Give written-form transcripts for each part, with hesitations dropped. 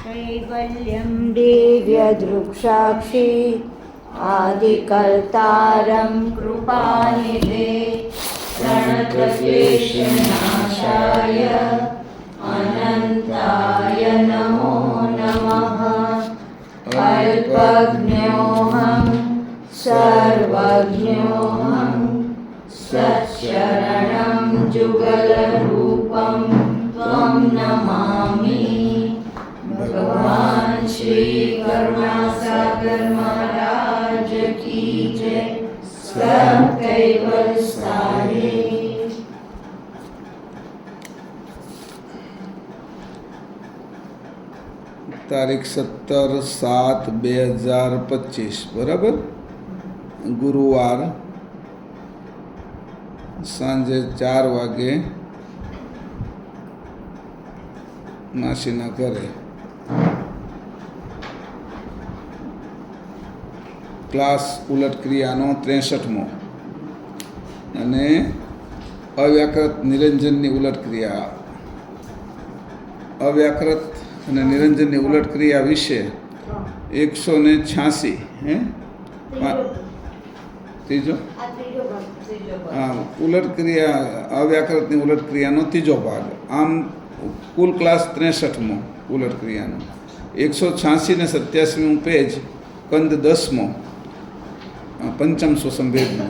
कैवल्यं दिव्यदृक्साक्षी आदिकर्तारं कृपानिधे प्रणतक्लेशनाशाय अनन्ताय नमो नमः। अल्पज्ञोऽहं सर्वज्ञोऽहं सत्शरणं जुगलरूपं त्वं नमामि। भगवान श्री करुणासागर महाराज की जय। सब कैवल सारे। તારીખ 17/7/2025 બરાબર, ગુરુવાર સાંજે 4 વાગે માસીના ઘરે. ક્લાસ ઉલટ ક્રિયાનો 63મો અને અવ્યાકૃત નિરંજનની ઉલટ ક્રિયા. અવ્યાકૃત અને નિરંજનની ઉલટ ક્રિયા વિશે 186 ત્રીજો ઉલટ ક્રિયા, અવ્યાકૃતની ઉલટ ક્રિયાનો ત્રીજો ભાગ. આમ કુલ ક્લાસ 63મો ઉલટ ક્રિયાનો. 186 ને 87મું પેજ, કંદ 10મો, પંચમ સુસંભેદનો.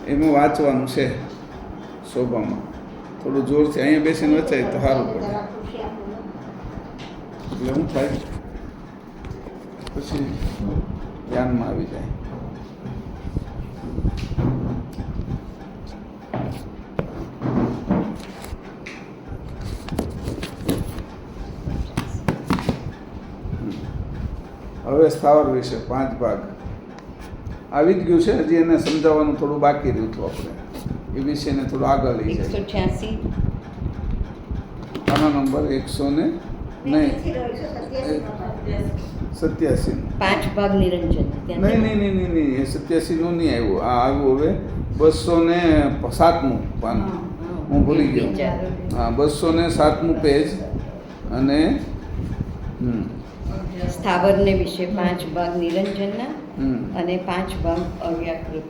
એમાં વાંચવાનું છે શોભામાં. થોડું જોરથી અહીંયા બેસીને વચાય તો સારું પડે. એટલે શું થાય પછી ધ્યાનમાં આવી જાય. હવે સ્થાવર વિશે 5 ભાગ આવી જ ગયું છે. હજી એને સમજાવવાનું થોડું બાકી રહ્યું હતું. આપણે એ વિશેને થોડું આગળ લઈ જાય. 186 આનો નંબર 100 ને નહીં 87. 5 ભાગ નિરંજન. નહીં, એ 87નું નહીં આવ્યું. આ આવ્યું હવે 207મું પાનું. હું ભૂલી ગયો. હા, 207મું પેજ. અને સ્થાવરને વિશે 5 ભાગ નિરંજનના અને 5 ભાગ અવ્યાકૃત.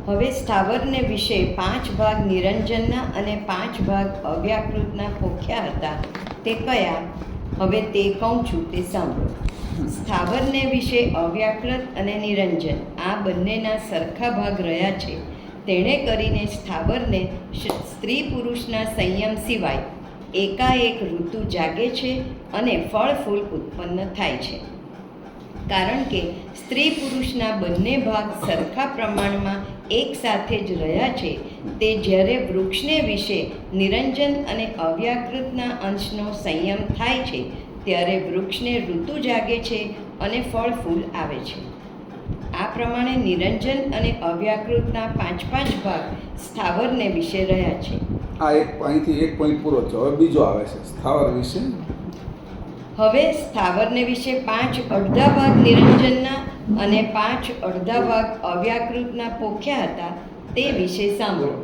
હવે સ્થાવરને વિશે 5 ભાગ નિરંજનના અને 5 ભાગ અવ્યાકૃતના પોખ્યા હતા. તે કયા? હવે તે કહું છું તે સાંભળો. સ્થાવરને વિશે અવ્યાકૃત અને નિરંજન આ બંનેના સરખા ભાગ રહ્યા છે. તેણે કરીને સ્થાવરને સ્ત્રી પુરુષના સંયમ સિવાય એકાએક ઋતુ જાગે છે અને ફળ ફૂલ ઉત્પન્ન થાય છે. કારણ કે સ્ત્રી પુરુષના બંને ભાગ સરખા પ્રમાણમાં એક સાથે જ રહ્યા છે. તે જ્યારે વૃક્ષને વિશે નિરંજન અને અવ્યાકૃતના અંશનો સંયમ થાય છે ત્યારે વૃક્ષને ઋતુ જાગે છે અને ફળ ફૂલ આવે છે. આ પ્રમાણે નિરંજન અને અવ્યાકૃતના 5 ભાગ સ્થાવરને વિશે રહ્યા છે. આ અહીંથી એક પોઈન્ટ પૂરો છે. હવે બીજો આવે છે સ્થાવર વિશે. હવે સ્થાવરને વિશે 5 અડધા ભાગ નિરંજનના અને 5 અડધા ભાગ અવ્યાકૃતના પોખ્યા હતા. તે વિશે સાંભળો.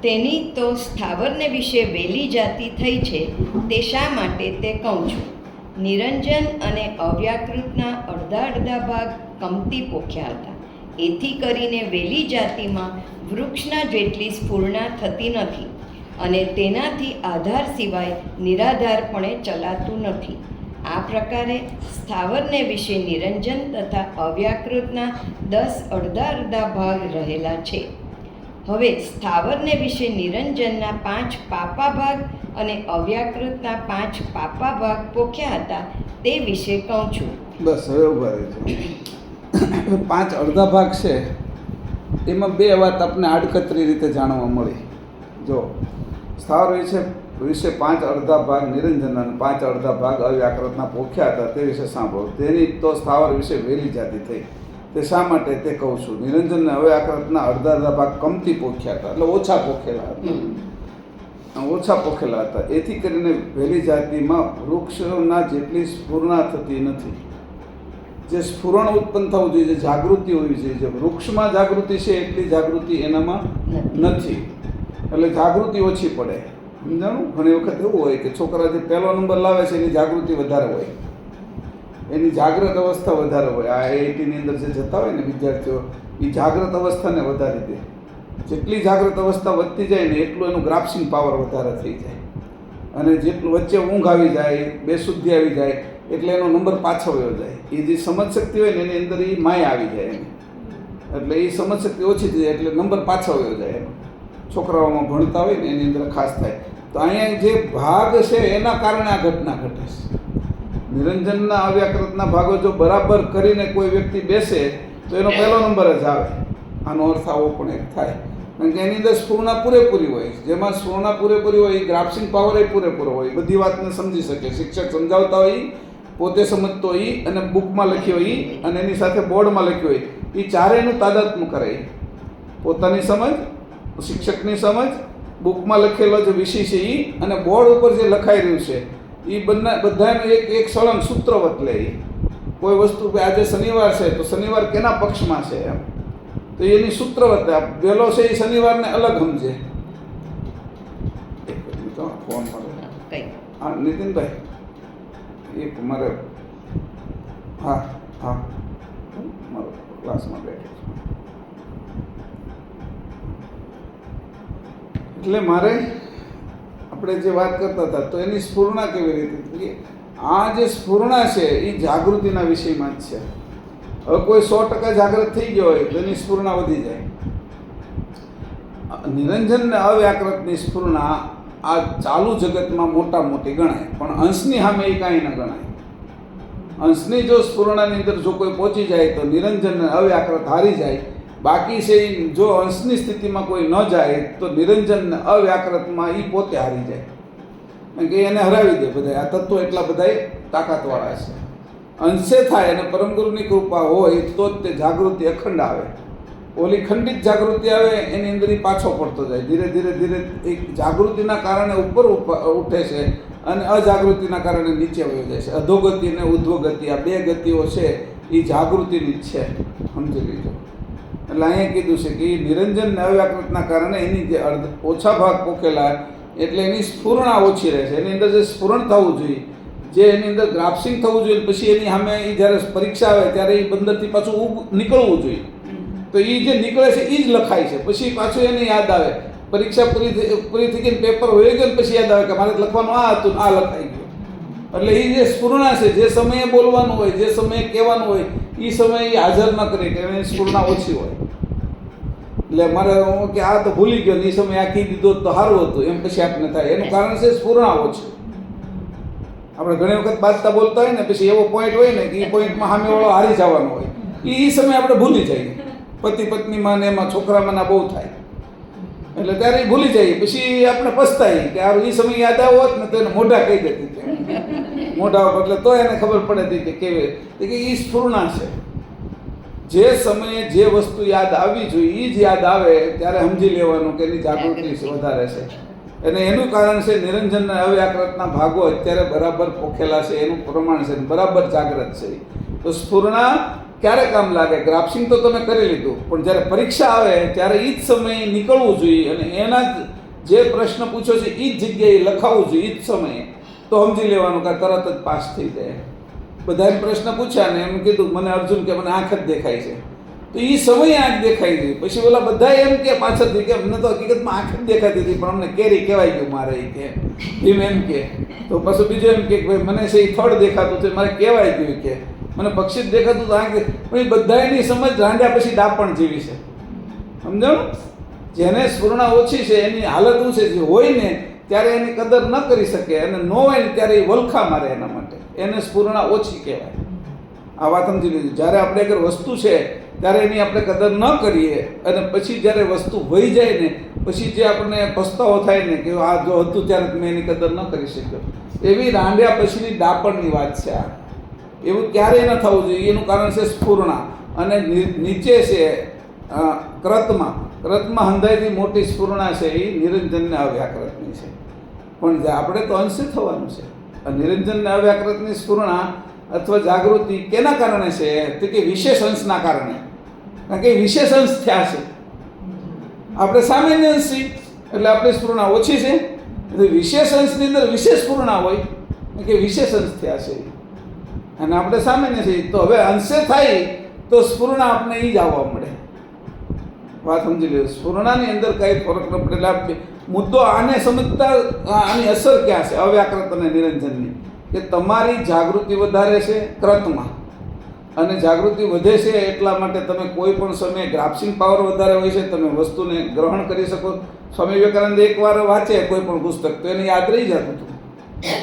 તેની તો સ્થાવરને વિશે વહેલી જાતિ થઈ છે. તે શા માટે તે કહું છું. નિરંજન અને અવ્યાકૃતના અડધા ભાગ કમતી પોખ્યા હતા. એથી કરીને વહેલી જાતિમાં વૃક્ષના જેટલી સ્ફૂર્ણા થતી નથી અને તેનાથી આધાર સિવાય નિરાધારપણે ચલાતું નથી. આ પ્રકારે સ્થાવરને વિશે નિરંજન તથા અવ્યાકૃતના 10 અડધા ભાગ રહેલા છે. હવે સ્થાવરને વિશે નિરંજનના 5 પાપા ભાગ અને અવ્યાકૃતના 5 પાપા ભાગ પોખ્યા હતા. તે વિશે કહું છું. બસ હવે ઉભા રહેજો. 5 અડધા ભાગ છે. એમાં 2 વાત આપણને આડકતરી રીતે જાણવા મળી. જો સ્થાવર વિશે 5 અડધા ભાગ નિરંજન અને 5 અડધા ભાગ અવ્યાકૃતના પોખ્યા હતા. તે વિશે સાંભળો. તેની તો સ્થાવર વિશે વહેલી જાતિ થઈ. તે શા માટે તે કહું છું. નિરંજન અને અવ્યાકૃતના અડધા ભાગ કમતી પોખ્યા હતા, એટલે ઓછા પોખેલા હતા. એથી કરીને વહેલી જાતિમાં વૃક્ષના જેટલી સ્ફૂર્ણા થતી નથી. જે સ્ફુરણ ઉત્પન્ન થવું જોઈએ, જે જાગૃતિ હોવી જોઈએ, જે વૃક્ષમાં જાગૃતિ છે એટલી જાગૃતિ એનામાં નથી, એટલે જાગૃતિ ઓછી પડે. સમજાણું? ઘણી વખત એવું હોય કે છોકરા જે પહેલો નંબર લાવે છે એની જાગૃતિ વધારે હોય, એની જાગ્રત અવસ્થા વધારે હોય. આ આઈઆઈટીની અંદર જે જતા હોય ને વિદ્યાર્થીઓ, એ જાગ્રત અવસ્થાને વધારી દે. જેટલી જાગ્રત અવસ્થા વધતી જાય ને એટલું એનું ગ્રાસ્પિંગ પાવર વધારે થઈ જાય, અને જેટલું વચ્ચે ઊંઘ આવી જાય, બેશુદ્ધિ આવી જાય એટલે એનો નંબર પાછો વયો જાય. એ જે સમજ શક્તિ હોય ને એની અંદર એ માયા આવી જાય એની, એટલે એ સમજ શક્તિ ઓછી થઈ જાય એટલે નંબર પાછો વયો જાય એનો. છોકરાઓમાં ભણતા હોય ને એની અંદર ખાસ થાય. તો અહીંયા જે ભાગ છે એના કારણે આ ઘટના ઘટે છે. નિરંજનના અવ્યાકૃતના ભાગો જો બરાબર કરીને કોઈ વ્યક્તિ બેસે તો એનો પહેલો નંબર જ આવે. આનો અર્થ આવો પણ એક થાય, કારણ કે એની અંદર સ્ફૂર્ણા પૂરેપૂરી હોય. જેમાં સ્ફૂર્ણા પૂરેપૂરી હોય એ ગ્રાસ્પિંગ પાવર એ પૂરેપૂરો હોય, બધી વાતને સમજી શકે. શિક્ષક સમજાવતા હોય, પોતે સમજતો હોય, અને બુકમાં લખ્યો હોય અને એની સાથે બોર્ડમાં લખ્યો હોય, એ ચારેયનું તાદાત્મ્ય કરે. પોતાની સમજ, શિક્ષકની સમજ, બુકમાં લખેલો જે વિષય છે એ, અને બોર્ડ ઉપર જે લખાઈ રહ્યું છે એ બધાનું એક સળંગ સૂત્રવત લે. કોઈ વસ્તુ કે આજે શનિવાર છે તો શનિવાર કેના પક્ષમાં છે એમ, તો એની સૂત્રવત વહેલો છે એ શનિવારને અલગ સમજે. ફોન મળે. હા નીતિનભાઈ, એક મારે, હા હા મારો ક્લાસમાં બેઠો છું, એટલે મારે આપણે જે વાત કરતા હતા તો એની સ્ફૂર્ણા કેવી રીતે, આ જે સ્ફૂર્ણા છે એ જાગૃતિના વિષયમાં જ છે. હવે કોઈ 100% જાગૃત થઈ ગયો હોય તો એની સ્ફૂર્ણા વધી જાય. નિરંજન ને અવ્યાકૃતની સ્ફૂર્ણા આ ચાલુ જગતમાં મોટા મોટી ગણાય, પણ અંશની સામે એ કાંઈ ન ગણાય. અંશની જો સ્ફૂર્ણાની અંદર જો કોઈ પહોંચી જાય તો નિરંજન ને અવ્યાકૃત હારી જાય. બાકી છે જો અંશની સ્થિતિમાં કોઈ ન જાય તો નિરંજન ને અવ્યાકૃતમાં એ પોતે હારી જાય, કારણ કે એને હરાવી દે બધા. આ તત્વો એટલા બધા તાકાતવાળા છે. અંશે થાય અને પરમગુરુની કૃપા હોય તો જ તે જાગૃતિ અખંડ આવે. ઓલી ખંડિત જાગૃતિ આવે એની અંદર એ પાછો પડતો જાય. ધીરે ધીરે ધીરે એક જાગૃતિના કારણે ઉપર ઉઠે છે અને અજાગૃતિના કારણે નીચે વહી જાય છે. અધોગતિ અને ઉધ્વગતિ આ બે ગતિઓ છે એ જાગૃતિની જ છે, સમજી લીધો. એટલે અહીંયા કીધું છે કે એ નિરંજન ને અવ્યાકૃતના કારણે એની જે ઓછા ભાગ પોખેલા એટલે એની સ્ફૂર્ણા ઓછી રહે છે. એની અંદર જે સ્ફુરણ થવું જોઈએ, જે એની અંદર ગ્રાસ્પિંગ થવું જોઈએ, પછી એની સામે એ જ્યારે પરીક્ષા આવે ત્યારે એ બંદરથી પાછું નીકળવું જોઈએ. તો એ જે નીકળે છે એ જ લખાય છે. પછી પાછું એને યાદ આવે, પરીક્ષા પૂરી થઈ ગઈ, પેપર હોય ગયો, પછી યાદ આવે કે મારે લખવાનું આ હતું, આ લખાઈ ગયું. એટલે એ જે સ્ફૂર્ણા છે, જે સમયે બોલવાનું હોય, જે સમયે કહેવાનું હોય, એ સમયે એ હાજર ન કરે કે એની સ્ફૂર્ણા ઓછી હોય. એટલે મારે કે આ તો ભૂલી ગયો, એ સમયે આ કહી દીધો તો સારું હતું, એમ પછી આપણે થાય. એનું કારણ છે સ્ફૂર્ણા ઓછી. આપણે ઘણી વખત બાજતા બોલતા હોય ને, પછી એવો પોઈન્ટ હોય ને કે એ પોઈન્ટમાં સામેવાળો હારી જવાનો હોય, એ સમયે આપણે ભૂલી જઈએ. પતિ પત્નીમાં ને એમાં છોકરામાં બહુ થાય, એટલે ત્યારે એ ભૂલી જઈએ. પછી આપણે પસ્તાઈએ કે આ એ સમય યાદ આવ્યો હોત ને તો એને મોઢા કહી દેતી, મોઢા એટલે તો એને ખબર પડે હતી કે કેવી, કે એ સ્ફૂર્ણા છે. જે સમયે જે વસ્તુ યાદ આવવી જોઈએ એ જ યાદ આવે ત્યારે સમજી લેવાનું કે એની જાગૃતિ વધારે છે. અને એનું કારણ છે નિરંજન અવ્યાકૃતના ભાગો અત્યારે બરાબર પોખેલા છે, એનું પ્રમાણ છે, બરાબર જાગૃત છે. તો સ્ફૂર્ણા ક્યારે કામ લાગે? ગ્રાસ્પિંગ તો તમે કરી લીધું, પણ જ્યારે પરીક્ષા આવે ત્યારે એ જ સમયે નીકળવું જોઈએ અને એના જે પ્રશ્ન પૂછ્યો છે એ જ જગ્યાએ લખાવવું જોઈએ, એ જ સમયે. તો સમજી લેવાનું કે તરત જ પાસ થઈ જાય. બધાને પ્રશ્ન પૂછ્યા ને એમ કીધું મને અર્જુન કે મને આંખ જ દેખાય છે, તો એ સમયે આંખ દેખાઈ ગઈ. પછી ઓલા બધા એમ કે પાછળથી કે અમને તો હકીકતમાં આંખ જ દેખાતી હતી પણ અમને કેરી કહેવાય ગયું મારે, એ કે ભીમ એમ કે. તો પાછું બીજું એમ કે ભાઈ મને છે એ થડ દેખાતું હતું મારે કહેવાય ગયું, કે મને પક્ષી જ દેખાતું હતું આંખ. પણ એ બધાની સમજ રાંધ્યા પછી ડાપણ જેવી છે, સમજાણું? જેને સ્ફૂર્ણા ઓછી છે એની હાલત શું છે, જે હોય ને ત્યારે એની કદર ન કરી શકે અને ન હોય ને ત્યારે એ વલખા મારે. એના માટે એને સ્ફૂર્ણા ઓછી કહેવાય. આ વાત સમજી લીધી. જ્યારે આપણે અગર વસ્તુ છે ત્યારે એની આપણે કદર ન કરીએ અને પછી જ્યારે વસ્તુ વહી જાય ને પછી જે આપણને પસ્તાવો થાય ને કે આ જો હતું ત્યારે મેં એની કદર ન કરી શક્યો, એવી રાંડ્યા પછીની ડાપણની વાત છે. આ એવું ક્યારેય ન થવું જોઈએ. એનું કારણ છે સ્ફૂર્ણા. અને નીચે છે કૃતમાં હંધાઈથી મોટી સ્ફૂર્ણા છે એ નિરંજનને અવ્યાકૃતની છે. પણ આપણે તો અંશે થવાનું છે. નિરંજનને અવ્યાકૃતની સ્ફૂર્ણા અથવા જાગૃતિ કેના કારણે છે? તો કે વિશેષ અંશના કારણે. કારણ કે વિશેષ અંશ થયા છે. આપણે સામાન્ય અંશ છીએ એટલે આપણી સ્ફુરણા ઓછી છે. એટલે વિશેષ અંશની અંદર વિશેષ સ્ફુરણા હોય કે વિશેષ અંશ થયા છે અને આપણે સામાન્ય છીએ. તો હવે અંશે થાય તો સ્ફુરણા આપણે એ જ આવવા મળે. વાત સમજી લો. સ્ફુરણાની અંદર કાંઈ ફરક ન પડે. એટલે મુદ્દો આને સમજતા આની અસર ક્યાં છે અવ્યાકૃત અને નિરંજનની, કે તમારી જાગૃતિ વધારે છે કૃતમાં, અને જાગૃતિ વધે છે એટલા માટે તમે કોઈ પણ સમયે ગ્રાસ્પિંગ પાવર વધારે હોય છે, તમે વસ્તુને ગ્રહણ કરી શકો. સ્વામી વિવેકાનંદ એકવાર વાંચે કોઈ પણ પુસ્તક તો એને યાદ રહી જતું હતું,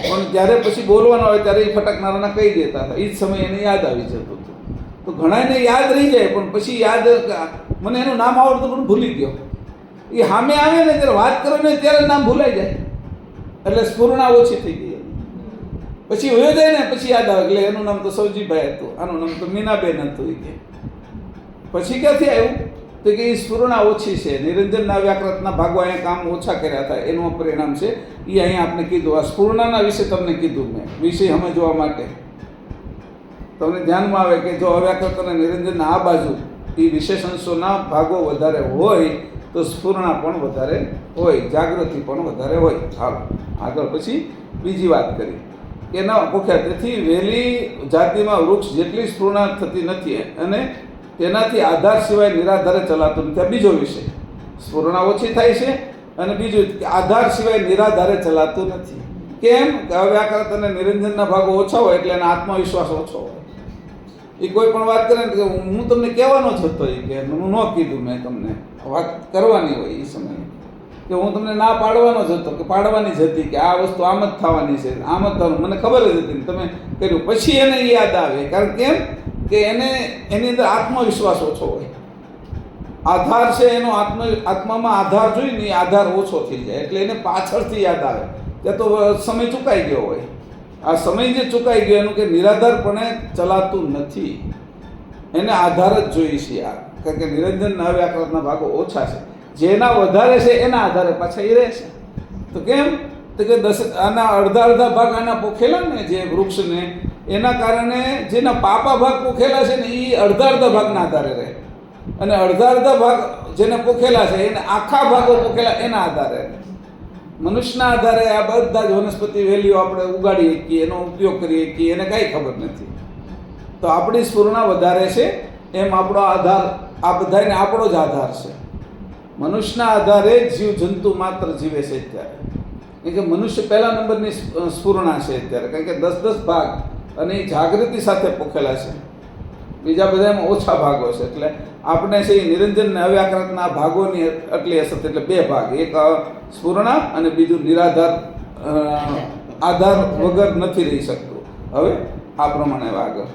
પણ જ્યારે પછી બોલવાનું હોય ત્યારે એ ફટકનારાના કહી દેતા હતા, એ જ સમયે એને યાદ આવી જતું હતું. તો ઘણાને યાદ રહી જાય પણ પછી યાદ, મને એનું નામ આવડતું પણ ભૂલી ગયો. એ સામે આવે ને ત્યારે વાત કરો ને ત્યારે નામ ભૂલાઈ જાય, એટલે સ્ફુરણા ઓછી થઈ ગઈ. પછી વયો જાય ને પછી યાદ આવે એટલે એનું નામ તો સૌજીભાઈ હતું, આનું નામ તો મીનાબેન હતું. એ કે પછી ક્યાંથી આવ્યું? તો કે એ સ્ફુરણા ઓછી છે. નિરંજનના વ્યાકૃતના ભાગો અહીંયા કામ ઓછા કર્યા હતા, એનું પરિણામ છે. એ અહીંયા આપણે કીધું. આ સ્ફુરણાના વિશે તમને કીધું મેં, વિષય સમજવા માટે. તમને ધ્યાનમાં આવે કે જો અવ્યાકૃત અને નિરંજનના આ બાજુ એ વિશેષ અંશોના ભાગો વધારે હોય તો સ્ફુરણા પણ વધારે હોય, જાગૃતિ પણ વધારે હોય. હાલો આગળ પછી બીજી વાત કરી કે ના પોખ્યા. તેથી વહેલી જાતિમાં વૃક્ષ જેટલી સ્ફુરણા થતી નથી અને તેનાથી આધાર સિવાય નિરાધારે ચલાતું નથી. આ બીજો વિષય. સ્ફુરણા ઓછી થાય છે અને બીજું કે આધાર સિવાય નિરાધારે ચલાતું નથી. કેમ? કે અવ્યાકૃત અને નિરંજનના ભાગો ઓછા હોય એટલે એનો આત્મવિશ્વાસ ઓછો હોય. એ કોઈ પણ વાત કરે ને કે હું તમને કહેવાનો જ હતો, એ કે હું ન કીધું, મેં તમને વાત કરવાની હોય એ સમયે કે હું તમને ના પાડવાનો જ હતો, કે પાડવાની જ હતી, કે આ વસ્તુ આમ જ થવાની છે, આમ જ થવાનું, મને ખબર જ હતી, તમે કર્યું. પછી એને યાદ આવે. કારણ કેમ? કે એને એની અંદર આત્મવિશ્વાસ ઓછો હોય. આધાર છે એનો આત્મામાં આધાર જોઈને એ આધાર ઓછો થઈ જાય એટલે એને પાછળથી યાદ આવે. ત્યાં તો સમય ચૂકાઈ ગયો હોય. આ સમય જે ચૂકાઈ ગયો એનું કે નિરાધારપણે ચલાતું નથી, એને આધાર જ જોઈએ છે યાર. કારણ કે નિરંજનના અવ્યાકૃતના ભાગો ઓછા છે, જેના વધારે છે એના આધારે પાછા એ રહે છે. તો કેમ? તો કે આના અડધા ભાગ આના પોખેલા ને જે વૃક્ષને, એના કારણે જેના પાપા ભાગ પોખેલા છે ને એ અડધા ભાગના આધારે રહે, અને અડધા ભાગ જેને પોખેલા છે એને આખા ભાગો પોખેલા એના આધારે રહે. મનુષ્યના આધારે આ બધા જ વનસ્પતિ વેલીઓ આપણે ઉગાડી શકીએ, એનો ઉપયોગ કરી શકીએ, એને કાંઈ ખબર નથી. તો આપણી સ્ફુરણા વધારે છે એમ આપણો આધાર, આ બધાને આપણો જ આધાર છે. મનુષ્યના આધારે જીવજંતુ માત્ર જીવે છે અત્યારે. કારણ કે મનુષ્ય પહેલા નંબરની સ્ફુરણા છે અત્યારે, કારણ કે 10 ભાગ અને એ જાગૃતિ સાથે પોખેલા છે. બીજા બધા એમાં ઓછા ભાગો છે. એટલે આપણે છે એ નિરંજન અવ્યાકૃતના ભાગોની આટલી અસર. એટલે 2 ભાગ, એક સ્ફુરણા અને બીજું નિરાધાર, આધાર વગર નથી રહી શકતું. હવે આ પ્રમાણે આગળ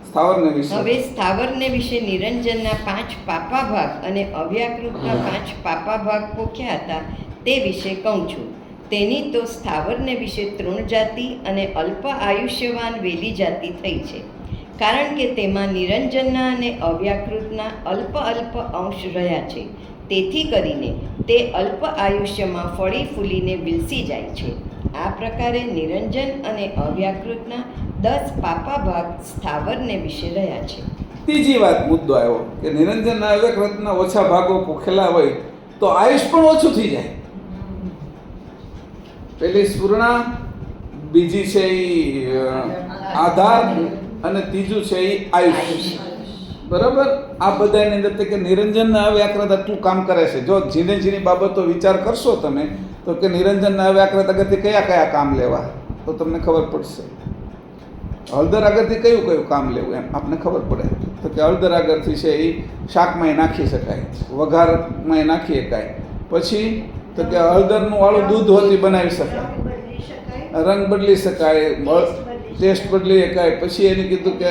સ્થાવરને વિશે. હવે સ્થાવરને વિશે નિરંજનના 5 પાપા ભાગ અને અવ્યાકૃતના 5 પાપા ભાગ પોખ્યા હતા તે વિશે કહું છું. તેની તો સ્થાવરને વિશે તૃણ જાતિ અને અલ્પ આયુષ્યવાન વેલી જાતિ થઈ છે, કારણ કે તેમાં નિરંજનના અને અવ્યાકૃતના અલ્પ અંશ રહ્યા છે. તેથી કરીને તે અલ્પ આયુષ્યમાં ફળી ફૂલીને વિલસી જાય છે. આ પ્રકારે નિરંજન અને અવ્યાકૃતના 10 પાપા ભાગ સ્થાવરને વિશે રહ્યા છે. ત્રીજી વાત મુદ્દો આવ્યો કે નિરંજનના અવ્યાકૃતના ઓછા ભાગો પોખેલા હોય તો આયુષ પણ ઓછું થઈ જાય. પેલી સ્ફુરણા, બીજી છે એ આધાર, અને ત્રીજું છે એ આયુષ. બરાબર? આ બધાની અંદર કે નિરંજનના અવ્યાકૃત આટલું કામ કરે છે. જો ઝીણી ઝીણી બાબતો વિચાર કરશો તમે તો કે નિરંજનના અવ્યાકૃત આગળથી કયા કામ લેવા તો તમને ખબર પડશે. હળદર આગળથી કયું કામ લેવું એમ આપણને ખબર પડે. તો કે હળદર આગળથી છે એ શાકમાંય નાખી શકાય, વઘારમાં નાખી શકાય. પછી તો કે હળદરનું વાળું દૂધ હોતી બનાવી શકાય, રંગ બદલી શકાય, ટેસ્ટ બદલી શકાય. પછી એને કીધું કે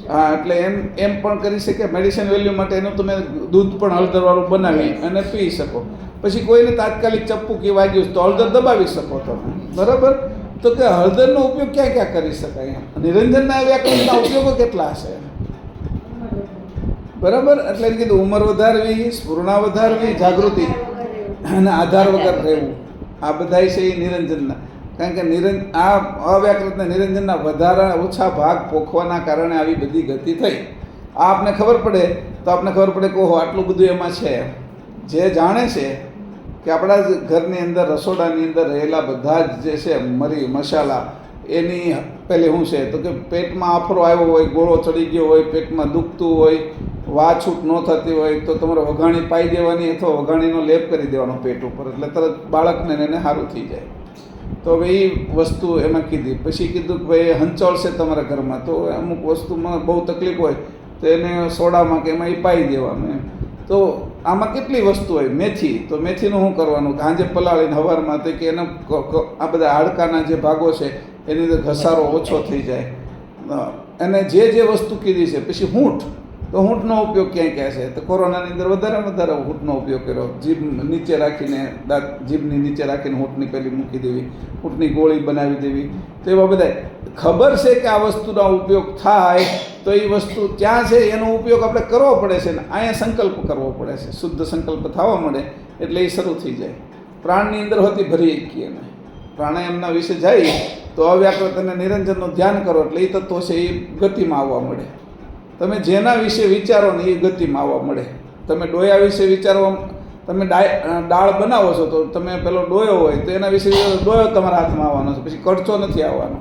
હા, એટલે એમ પણ કરી શકે. મેડિસિન વેલ્યુ માટે એનું તમે દૂધ પણ હળદરવાળું બનાવી અને પી શકો. પછી કોઈને તાત્કાલિક ચપ્પુ કે વાગ્યું તો હળદર દબાવી શકો તમે. બરાબર? તો કે હળદરનો ઉપયોગ ક્યાં કરી શકાય? નિરંજનના વ્યાકરણના ઉપયોગો કેટલા હશે? બરાબર? એટલે એમ કીધું ઉંમર વધારવી, સ્ફુરણા વધારવી, જાગૃતિ અને આધાર વગર રહેવું. આ બધા છે એ નિરંજનના. કારણ કે આ અવ્યાકૃત ને નિરંજનના વધારા ઓછા ભાગ પોખવાના કારણે આવી બધી ગતિ થઈ. આ આપને ખબર પડે તો આપને ખબર પડે કે ઓહો આટલું બધું એમાં છે. જે જાણે છે કે આપણા જ ઘરની અંદર રસોડાની અંદર રહેલા બધા જ જે છે મરી મસાલા એની પહેલે શું છે તો કે પેટમાં આફરો આવ્યો હોય, ગોળો ચડી ગયો હોય, પેટમાં દુખતું હોય, વાછૂટ ન થતી હોય તો તમારે વઘાણી પાઈ દેવાની અથવા વઘાણીનો લેપ કરી દેવાનો પેટ ઉપર, એટલે તરત બાળકને એને સારું થઈ જાય. તો હવે એ વસ્તુ એમાં કીધી. પછી કીધું કે ભાઈ હંચળ છે તમારા ઘરમાં, તો અમુક વસ્તુમાં બહુ તકલીફ હોય તો એને સોડામાં કે એમાં એ પાઈ દેવાનું એમ. તો આમાં કેટલી વસ્તુ હોય. મેથી, તો મેથીનું શું કરવાનું, સાંજે પલાળીને સવારમાં તો કે એના આ બધા હાડકાના જે ભાગો છે એની અંદર ઘસારો ઓછો થઈ જાય. અને જે વસ્તુ કીધી છે. પછી હૂંઠ, તો હૂંઠનો ઉપયોગ ક્યાં ક્યાં છે તો કોરોનાની અંદર વધારે હૂંઠનો ઉપયોગ કર્યો. જીભ નીચે રાખીને દાંત જીભની નીચે રાખીને હૂંઠની પેલી મૂકી દેવી, હૂંઠની ગોળી બનાવી દેવી. તો એવા બધા ખબર છે કે આ વસ્તુનો ઉપયોગ થાય તો એ વસ્તુ ત્યાં છે એનો ઉપયોગ આપણે કરવો પડે છે ને અહીંયા સંકલ્પ કરવો પડે છે. શુદ્ધ સંકલ્પ થવા મળે એટલે એ શરૂ થઈ જાય. પ્રાણની અંદર હોતી ભરી શકીએ ને પ્રાણાયામના વિશે જાય તો અવ્યાકૃત અને નિરંજનનું ધ્યાન કરો એટલે એ તત્વો છે એ ગતિમાં આવવા મળે. તમે જેના વિશે વિચારો ને એ ગતિમાં આવવા મળે. તમે ડોયા વિશે વિચારવા, તમે દાળ બનાવો છો તો તમે પેલો ડોયો હોય તો એના વિશે ડોયો તમારા હાથમાં આવવાનો છે, પછી કડચો નથી આવવાનો.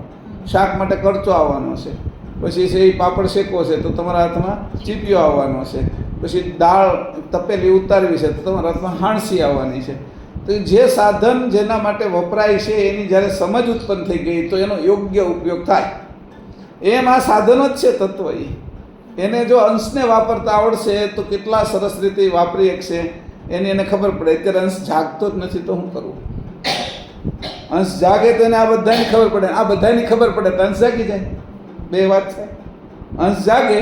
શાક માટે કડચો આવવાનો છે. પછી છે એ પાપડ શેકવો છે તો તમારા હાથમાં ચીપિયો આવવાનો છે. પછી દાળ તપેલી ઉતારવી છે તો તમારા હાથમાં હાણસી આવવાની છે. તો જે સાધન જેના માટે વપરાય છે એની જ્યારે સમજ ઉત્પન્ન થઈ ગઈ તો એનો યોગ્ય ઉપયોગ થાય. એમ આ સાધનો જ છે તત્વ. એને જો અંશને વાપરતા આવડશે તો કેટલા સરસ રીતે વાપરી શકશે એની એને ખબર પડે. અત્યારે અંશ જાગતો જ નથી તો શું કરવું? અંશ જાગે તો એને આ બધાની ખબર પડે, આ બધાની ખબર પડે તો અંશ જાગી જાય. બે વાત છે. અંશ જાગે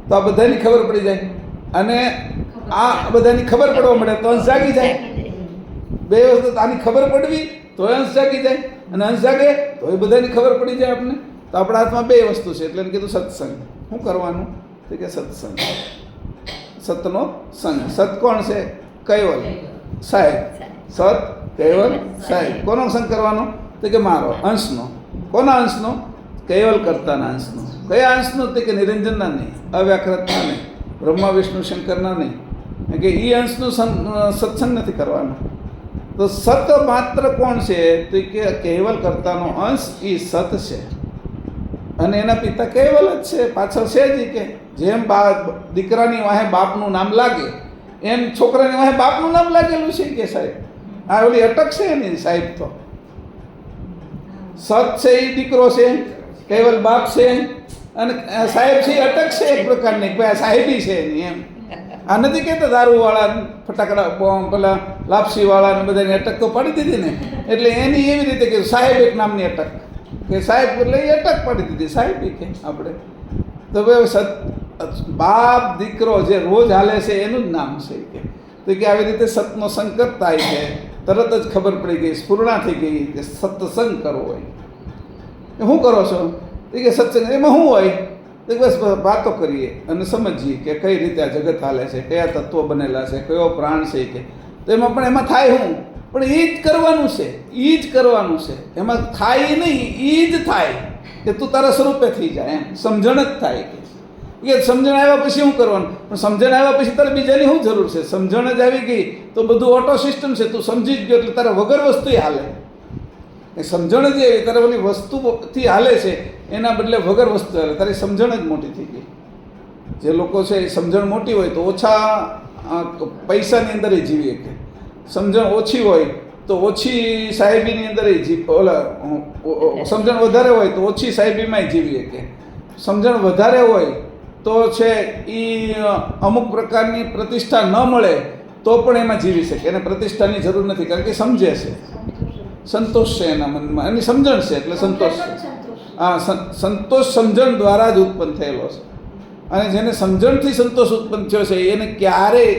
તો આ બધાની ખબર પડી જાય અને આ બધાની ખબર પડવા મળે તો અંશ જાગી જાય. બે વસ્તુ, આની ખબર પડવી તો અંશ જાગી જાય અને અંશ જાગે તો એ બધાની ખબર પડી જાય આપણને. તો આપણા હાથમાં બે વસ્તુ છે એટલે એને કીધું સત્સંગ. શું કરવાનું તો કે સત્સંગ, સતનો સંગ. સત કોણ છે? કૈવલ સાહેબ. સત કૈવલ સાહેબ. કોનો સંગ કરવાનો તો કે મારો અંશનો. કોના અંશનો? કૈવલ કરતાના અંશનો. કયા અંશનો તો કે નિરંજનના નહીં, અવ્યાકૃતના નહીં, બ્રહ્મા વિષ્ણુ શંકરના નહીં, કે એ અંશનું સત્સંગ નથી કરવાનો. તો સત માત્ર કોણ છે તો કે કૈવલ કરતાનો અંશ એ સત છે અને એના પિતા કૈવલ જ છે. પાછળ છે જ કે જેમ દીકરાની વાહે બાપનું નામ લાગે એમ છોકરાની વાહે બાપનું નામ લાગેલું છે કે સાહેબ. આ ઓલી અટક છે એની સાહેબ. તો સત છે એ દીકરો છે, કૈવલ બાપ છે અને સાહેબ છે એ અટક છે એક પ્રકારની, સાહેબી છે એની. એમ આ નથી કહેતા દારૂવાળા, ફટાકડા પેલા લાપસીવાળા ને બધાની અટક તો પાડી દીધી ને, એટલે એની એવી રીતે કે સાહેબ એક નામની અટક કે સાહેબ એટલે એ અટક પાડી દીધી સાહેબી કે આપણે. તો ભાઈ બાપ દીકરો જે રોજ હાલે છે એનું જ નામ છે કે. તો કે આવી રીતે સતનો સંકટ થાય છે. તરત જ ખબર પડી ગઈ, સ્ફૂર્ણા થઈ ગઈ કે સત્સંગ કરવો હોય. શું કરો છો તો કે સત્સંગ. એમાં શું હોય તો બસ વાતો કરીએ અને સમજીએ કે કઈ રીતે આ જગત હાલે છે, કયા તત્વો બનેલા છે, કયો પ્રાણ છે કે. તો એમાં પણ એમાં થાય શું? પણ એ જ કરવાનું છે, એ જ કરવાનું છે. એમાં થાય નહીં, એ જ થાય કે તું તારા સ્વરૂપે થઈ જાય. એમ સમજણ જ થાય કે સમજણ આવ્યા પછી શું કરવાનું. પણ સમજણ આવ્યા પછી તારે બીજાની શું જરૂર છે? સમજણ જ આવી ગઈ તો બધું ઓટો સિસ્ટમ છે. તું સમજી જ ગયો એટલે તારા વગર વસ્તુ હાલે. સમજણ જ એવી તારે ઓલી વસ્તુથી હાલે છે એના બદલે વગર વસ્તુ હાલે. તારી સમજણ જ મોટી થઈ ગઈ. જે લોકો છે એ સમજણ મોટી હોય તો ઓછા પૈસાની અંદર એ જીવી શકે. સમજણ ઓછી હોય તો ઓછી સાહેબીની અંદર સમજણ વધારે હોય તો ઓછી સાહેબીમાં જીવી શકે. સમજણ વધારે હોય તો છે એ અમુક પ્રકારની પ્રતિષ્ઠા ન મળે તો પણ એમાં જીવી શકે. એને પ્રતિષ્ઠાની જરૂર નથી કારણ કે સમજે છે, સંતોષ છે એના મનમાં, એની સમજણ છે એટલે સંતોષ છે. હા, સંતોષ સમજણ દ્વારા જ ઉત્પન્ન થયેલો છે. અને જેને સમજણથી સંતોષ ઉત્પન્ન થયો છે એને ક્યારેય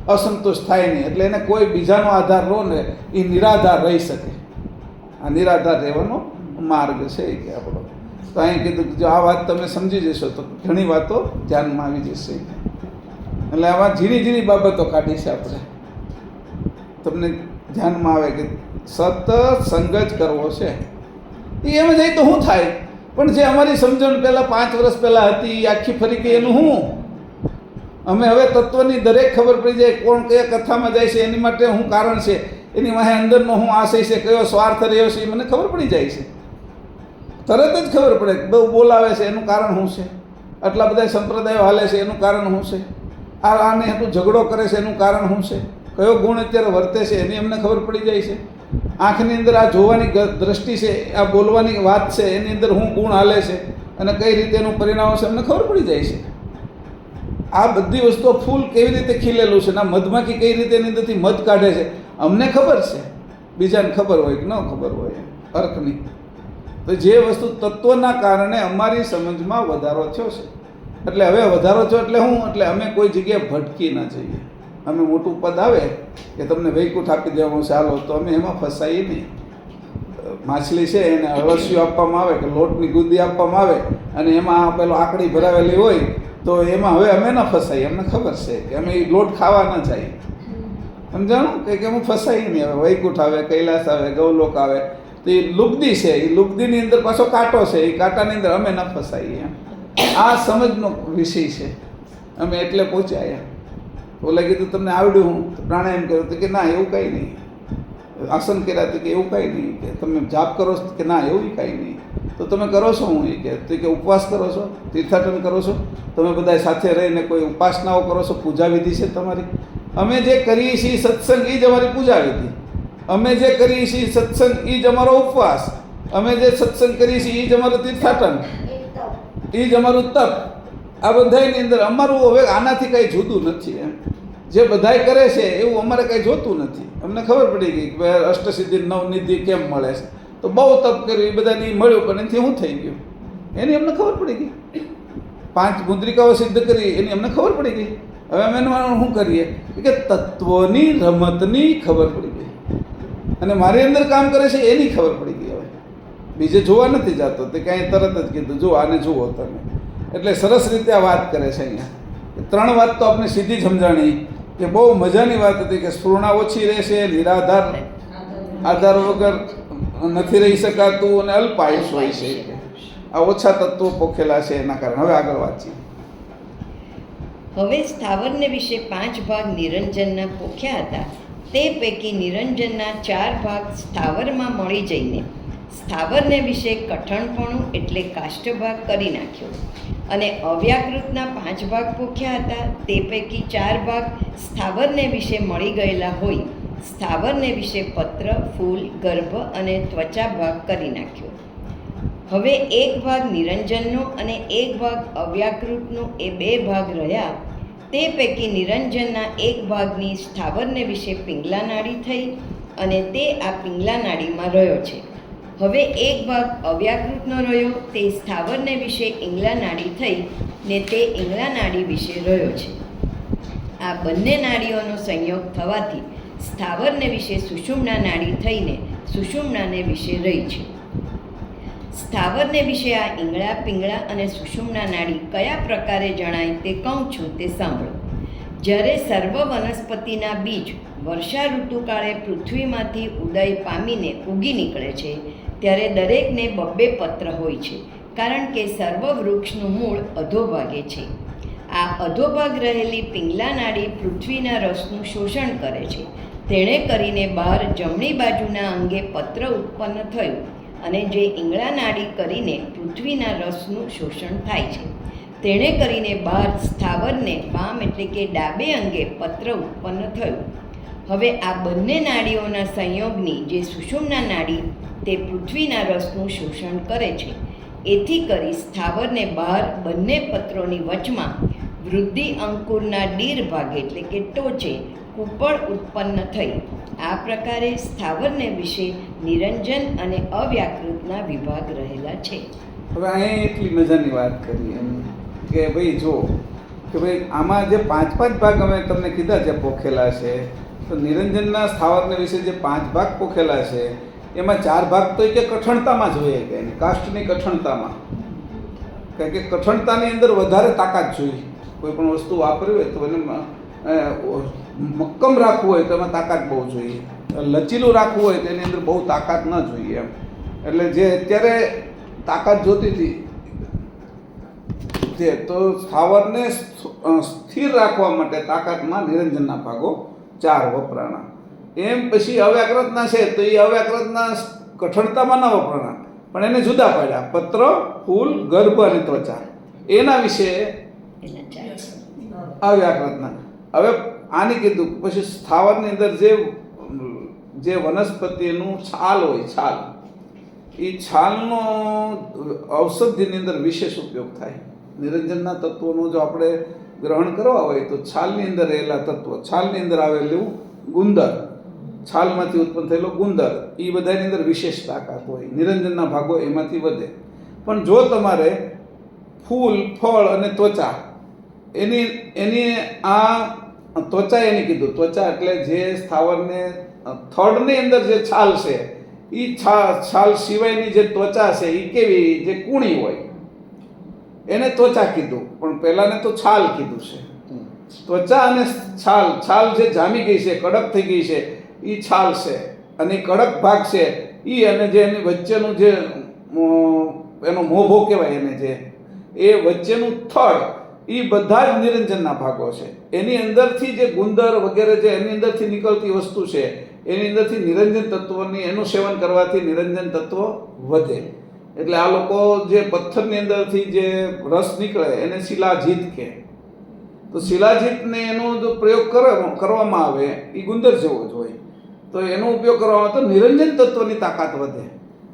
અસંતોષ થાય નહીં. એટલે એને કોઈ બીજાનો આધાર લો ને એ નિરાધાર રહી શકે. આ નિરાધાર રહેવાનો માર્ગ છે કે આપણો. તો અહીં કીધું કે જો આ વાત તમે સમજી જશો તો ઘણી વાતો ધ્યાનમાં આવી જશે. એટલે આમાં ઝીણી ઝીણી બાબતો કાઢી છે આપણે. તમને ધ્યાનમાં આવે કે સતસંગ જ કરવો છે. એ એમ જાય તો શું થાય? પણ જે અમારી સમજણ પહેલાં 5 વર્ષ પહેલાં હતી એ આખી ફરી ગઈ. એનું શું? અમે હવે તત્વની દરેક ખબર પડી જાય, કોણ કયા કથામાં જાય છે, એની માટે શું કારણ છે, એની વાહે અંદરનો શું આશય છે, કયો સ્વાર્થ રહ્યો છે, એ મને ખબર પડી જાય છે. તરત જ ખબર પડે. બહુ બોલાવે છે એનું કારણ શું છે, આટલા બધા સંપ્રદાયો હાલે છે એનું કારણ શું છે, આને એટલું ઝઘડો કરે છે એનું કારણ શું છે, કયો ગુણ અત્યારે વર્તે છે એની અમને ખબર પડી જાય છે. આંખની અંદર આ જોવાની દ્રષ્ટિ છે, આ બોલવાની વાત છે, એની અંદર શું ગુણ હાલે છે અને કઈ રીતે એનું પરિણામ છે અમને ખબર પડી જાય છે. આ બધી વસ્તુઓ ફૂલ કેવી રીતે ખીલેલું છે, ના મધમાખી કઈ રીતે એની અંદરથી મધ કાઢે છે અમને ખબર છે, બીજાને ખબર હોય કે ન ખબર હોય અર્થની. તો જે વસ્તુ તત્વના કારણે અમારી સમજમાં વધારો થયો છે. એટલે હવે વધારો થયો એટલે શું? એટલે અમે કોઈ જગ્યાએ ભટકી ના જઈએ. અમે મોટું પદ આવે કે તમને વૈકુંઠ આપી દેવાનું છે હાલો, તો અમે એમાં ફસાઈએ નહીં. માછલી છે એને અળસિયું આપવામાં આવે કે લોટની ગુદી આપવામાં આવે અને એમાં પેલો આકડી ભરાવેલી હોય તો એમાં હવે અમે ન ફસાઈએ. અમને ખબર છે કે અમે એ લોટ ખાવા ન જઈએ. સમજાણું કે અમે ફસાઈએ નહીં. હવે વૈકુંઠ આવે, કૈલાસ આવે, ગૌલોક આવે તો એ લુગદી છે, એ લુગદીની અંદર પાછો કાંટો છે, એ કાંટાની અંદર અમે ન ફસાઈએ. આ સમજનો વિષય છે. અમે એટલે પહોંચ્યા. ઓલે કીધું તમને આવડ્યું? હું પ્રાણાયામ કર્યો તો કે ના એવું કાંઈ નહીં. આસન કર્યા તો કે એવું કાંઈ નહીં. કે તમે જાપ કરો છો કે ના એવું કાંઈ નહીં. તો તમે કરો છો હું એ કે ઉપવાસ કરો છો, તીર્થાટન કરો છો, તમે બધા સાથે રહીને કોઈ ઉપાસનાઓ કરો છો, પૂજા વિધિ છે તમારી. અમે જે કરીએ છીએ સત્સંગ એ જ અમારી પૂજા વિધિ. અમે જે કરીએ છીએ સત્સંગ એ જ અમારો ઉપવાસ. અમે જે સત્સંગ કરીએ છીએ એ જ અમારું તીર્થાટન, એ જ અમારું તપ. આ બધાની અંદર અમારું હવે આનાથી કંઈ જુદું નથી. એમ જે બધાય કરે છે એવું અમારે કંઈ જોતું નથી. અમને ખબર પડી ગઈ કે અષ્ટસિદ્ધિ નવનિધિ કેમ મળે છે. તો બહુ તપ કર્યું, એ બધાને મળ્યું, પણ એનાથી શું થઈ ગયું એની અમને ખબર પડી ગઈ. 5 મુદ્રિકાઓ સિદ્ધ કરી એની અમને ખબર પડી ગઈ. હવે અમે એનું શું કરીએ કે તત્વની રમતની ખબર પડી ગઈ અને મારી અંદર કામ કરે છે એની ખબર પડી ગઈ. હવે બીજે જોવા નથી જતો, તે કાંઈ તરત જ કીધું જો આને જુઓ તમે. એટલે સરસ રીતે આ વાત કરે છે અહીંયા. 3 વાત તો આપણે સીધી સમજાણી કે બહુ મજાની વાત હતી કે સ્ફૂર્ણા ઓછી રહેશે, નિરાધાર આધાર વગર નથી રહી શકાતું અને અલ્પાયુષ હોય છે. આ ઓછા તત્વો પોખેલા છે એના કારણે. હવે આગળ વાંચીએ. હવે સ્થાવરને વિશે 5 ભાગ નિરંજનના પોખ્યા હતા. તે પૈકી નિરંજનના 4 ભાગ સ્થાવરમાં મળી જઈને સ્થાવરને વિશે કઠણપણું એટલે કાષ્ઠભાગ કરી નાખ્યો. અને અવ્યાકૃતના 5 ભાગ પોખ્યા હતા. તે પૈકી 4 ભાગ સ્થાવરને વિશે મળી ગયેલા હોય સ્થાવરને વિશે પત્ર, ફૂલ, ગર્ભ અને ત્વચા ભાગ કરી નાખ્યો. હવે 1 ભાગ નિરંજનનો અને 1 ભાગ અવ્યાકૃતનો એ 2 ભાગ રહ્યા. તે પૈકી નિરંજનના 1 ભાગની સ્થાવરને વિશે પિંગલા નાડી થઈ અને તે આ પિંગલા નાડીમાં રહ્યો છે. હવે 1 ભાગ અવ્યાકૃતનો રહ્યો, તે સ્થાવરને વિશે ઇંગલા નાડી થઈ ને તે ઇંગલા નાડી વિશે રહ્યો છે. આ બંને નાડીઓનો સંયોગ થવાથી સ્થાવરને વિશે સુષુમ્ના નાડી થઈને સુષુમ્નાને વિશે રહી છે. સ્થાવરને વિશે આ ઇંગળા, પિંગળા અને સુષુમ્ના નાડી કયા પ્રકારે જણાય તે કહું છું તે સાંભળો. જ્યારે સર્વ વનસ્પતિના બીજ વર્ષા ઋતુકાળે પૃથ્વીમાંથી ઉદય પામીને ઉગી નીકળે છે ત્યારે દરેકને 2 પત્ર હોય છે, કારણ કે સર્વ વૃક્ષનું મૂળ અધોભાગે છે. આ અધોભાગ રહેલી પિંગલા નાડી પૃથ્વીના રસનું શોષણ કરે છે. તેણે કરીને બહાર જમણી બાજુના અંગે પત્ર ઉત્પન્ન થયું અને જે ઇંગળા નાડી કરીને પૃથ્વીના રસનું શોષણ થાય છે. તેણે કરીને બહાર સ્થાવરને વામ એટલે કે ડાબે અંગે પત્ર ઉત્પન્ન થયું. હવે આ બંને નાડીઓના સંયોગની જે સુષુમ્ના નાડી તે પૃથ્વીના રસનું શોષણ કરે છે. એથી કરી સ્થાવરને બહાર બંને પત્રોની વચમાં વૃદ્ધિ અંકુરના ડીર ભાગે એટલે કે ટોચે કૂપળ ઉત્પન્ન થઈ. આ પ્રકારે સ્થાવરને વિશે નિરંજન અને અવ્યાકૃતના વિભાગ રહેલા છે. હવે અહીંયા એટલી મજાની વાત કરી એમ કે ભાઈ જો કે ભાઈ આમાં જે 5 ભાગ અમે તમને કીધા જે પોખેલા છે, તો નિરંજનના સ્થાવરને વિશે જે 5 ભાગ પોખેલા છે એમાં 4 ભાગ તો કે કઠણતામાં જોઈએ કે કાષ્ટની કઠણતામાં. કારણ કે કઠણતાની અંદર વધારે તાકાત જોઈએ. કોઈ પણ વસ્તુ વાપરવી હોય તો એને મક્કમ રાખવું હોય તો એમાં તાકાત બહુ જોઈએ. લચીલું રાખવું હોય તો એની અંદર બહુ તાકાત ન જોઈએ એમ. એટલે જે અત્યારે તાકાત જોતી હતી જે તો સ્થાવરને સ્થિર રાખવા માટે તાકાતમાં નિરંજનના ભાગો 4 વપરાણા. એમ પછી અવ્યાકૃતના છે તો એ અવ્યાકૃતના કઠણતામાં ન વપરાણા, પણ એને જુદા પાડ્યા: પત્ર, ફૂલ, ગર્ભ અને ત્વચા. એના વિશે એના 4 અવ્યાકૃતના. હવે આની કીધું પછી સ્થાવરની અંદર જે વનસ્પતિનું છાલ હોય, છાલ, એ છાલનો ઔષધિની અંદર વિશેષ ઉપયોગ થાય. નિરંજનના તત્વોનો જો આપણે ગ્રહણ કરવા હોય તો છાલની અંદર રહેલા તત્વો, છાલની અંદર આવેલું ગુંદર, છાલમાંથી ઉત્પન્ન થયેલો ગુંદર, એ બધાની અંદર વિશેષ તાકાત હોય. નિરંજનના ભાગો એમાંથી વધે. પણ જો તમારે ફૂલ, ફળ અને ત્વચા એની આ ત્વચા એની કીધું. ત્વચા એટલે જે સ્થાવરને થડની અંદર જે છાલ છે એ છાલ સિવાયની જે ત્વચા છે એ કેવી, જે કૂણી હોય એને ત્વચા કીધું, પણ પહેલાને તો છાલ કીધું છે. ત્વચા અને છાલ, છાલ જે જામી ગઈ છે, કડક થઈ ગઈ છે, એ છાલ છે. અને કડક ભાગ છે એ, અને જે એની વચ્ચેનું જે એનો મોભો કહેવાય, એને જે એ વચ્ચેનું થડ, એ બધા જ નિરંજનના ભાગો છે. એની અંદરથી જે ગુંદર વગેરે જે એની અંદરથી નીકળતી વસ્તુ છે, એની અંદરથી નિરંજન તત્વોની એનું સેવન કરવાથી નિરંજન તત્વ વધે. એટલે આ લોકો જે પથ્થરની અંદરથી જે રસ નીકળે એને શિલાજીત કહે. તો શિલાજીતને એનો જો પ્રયોગ કરવામાં આવે એ ગુંદર જેવો જ હોય, તો એનો ઉપયોગ કરવામાં તો નિરંજન તત્વની તાકાત વધે.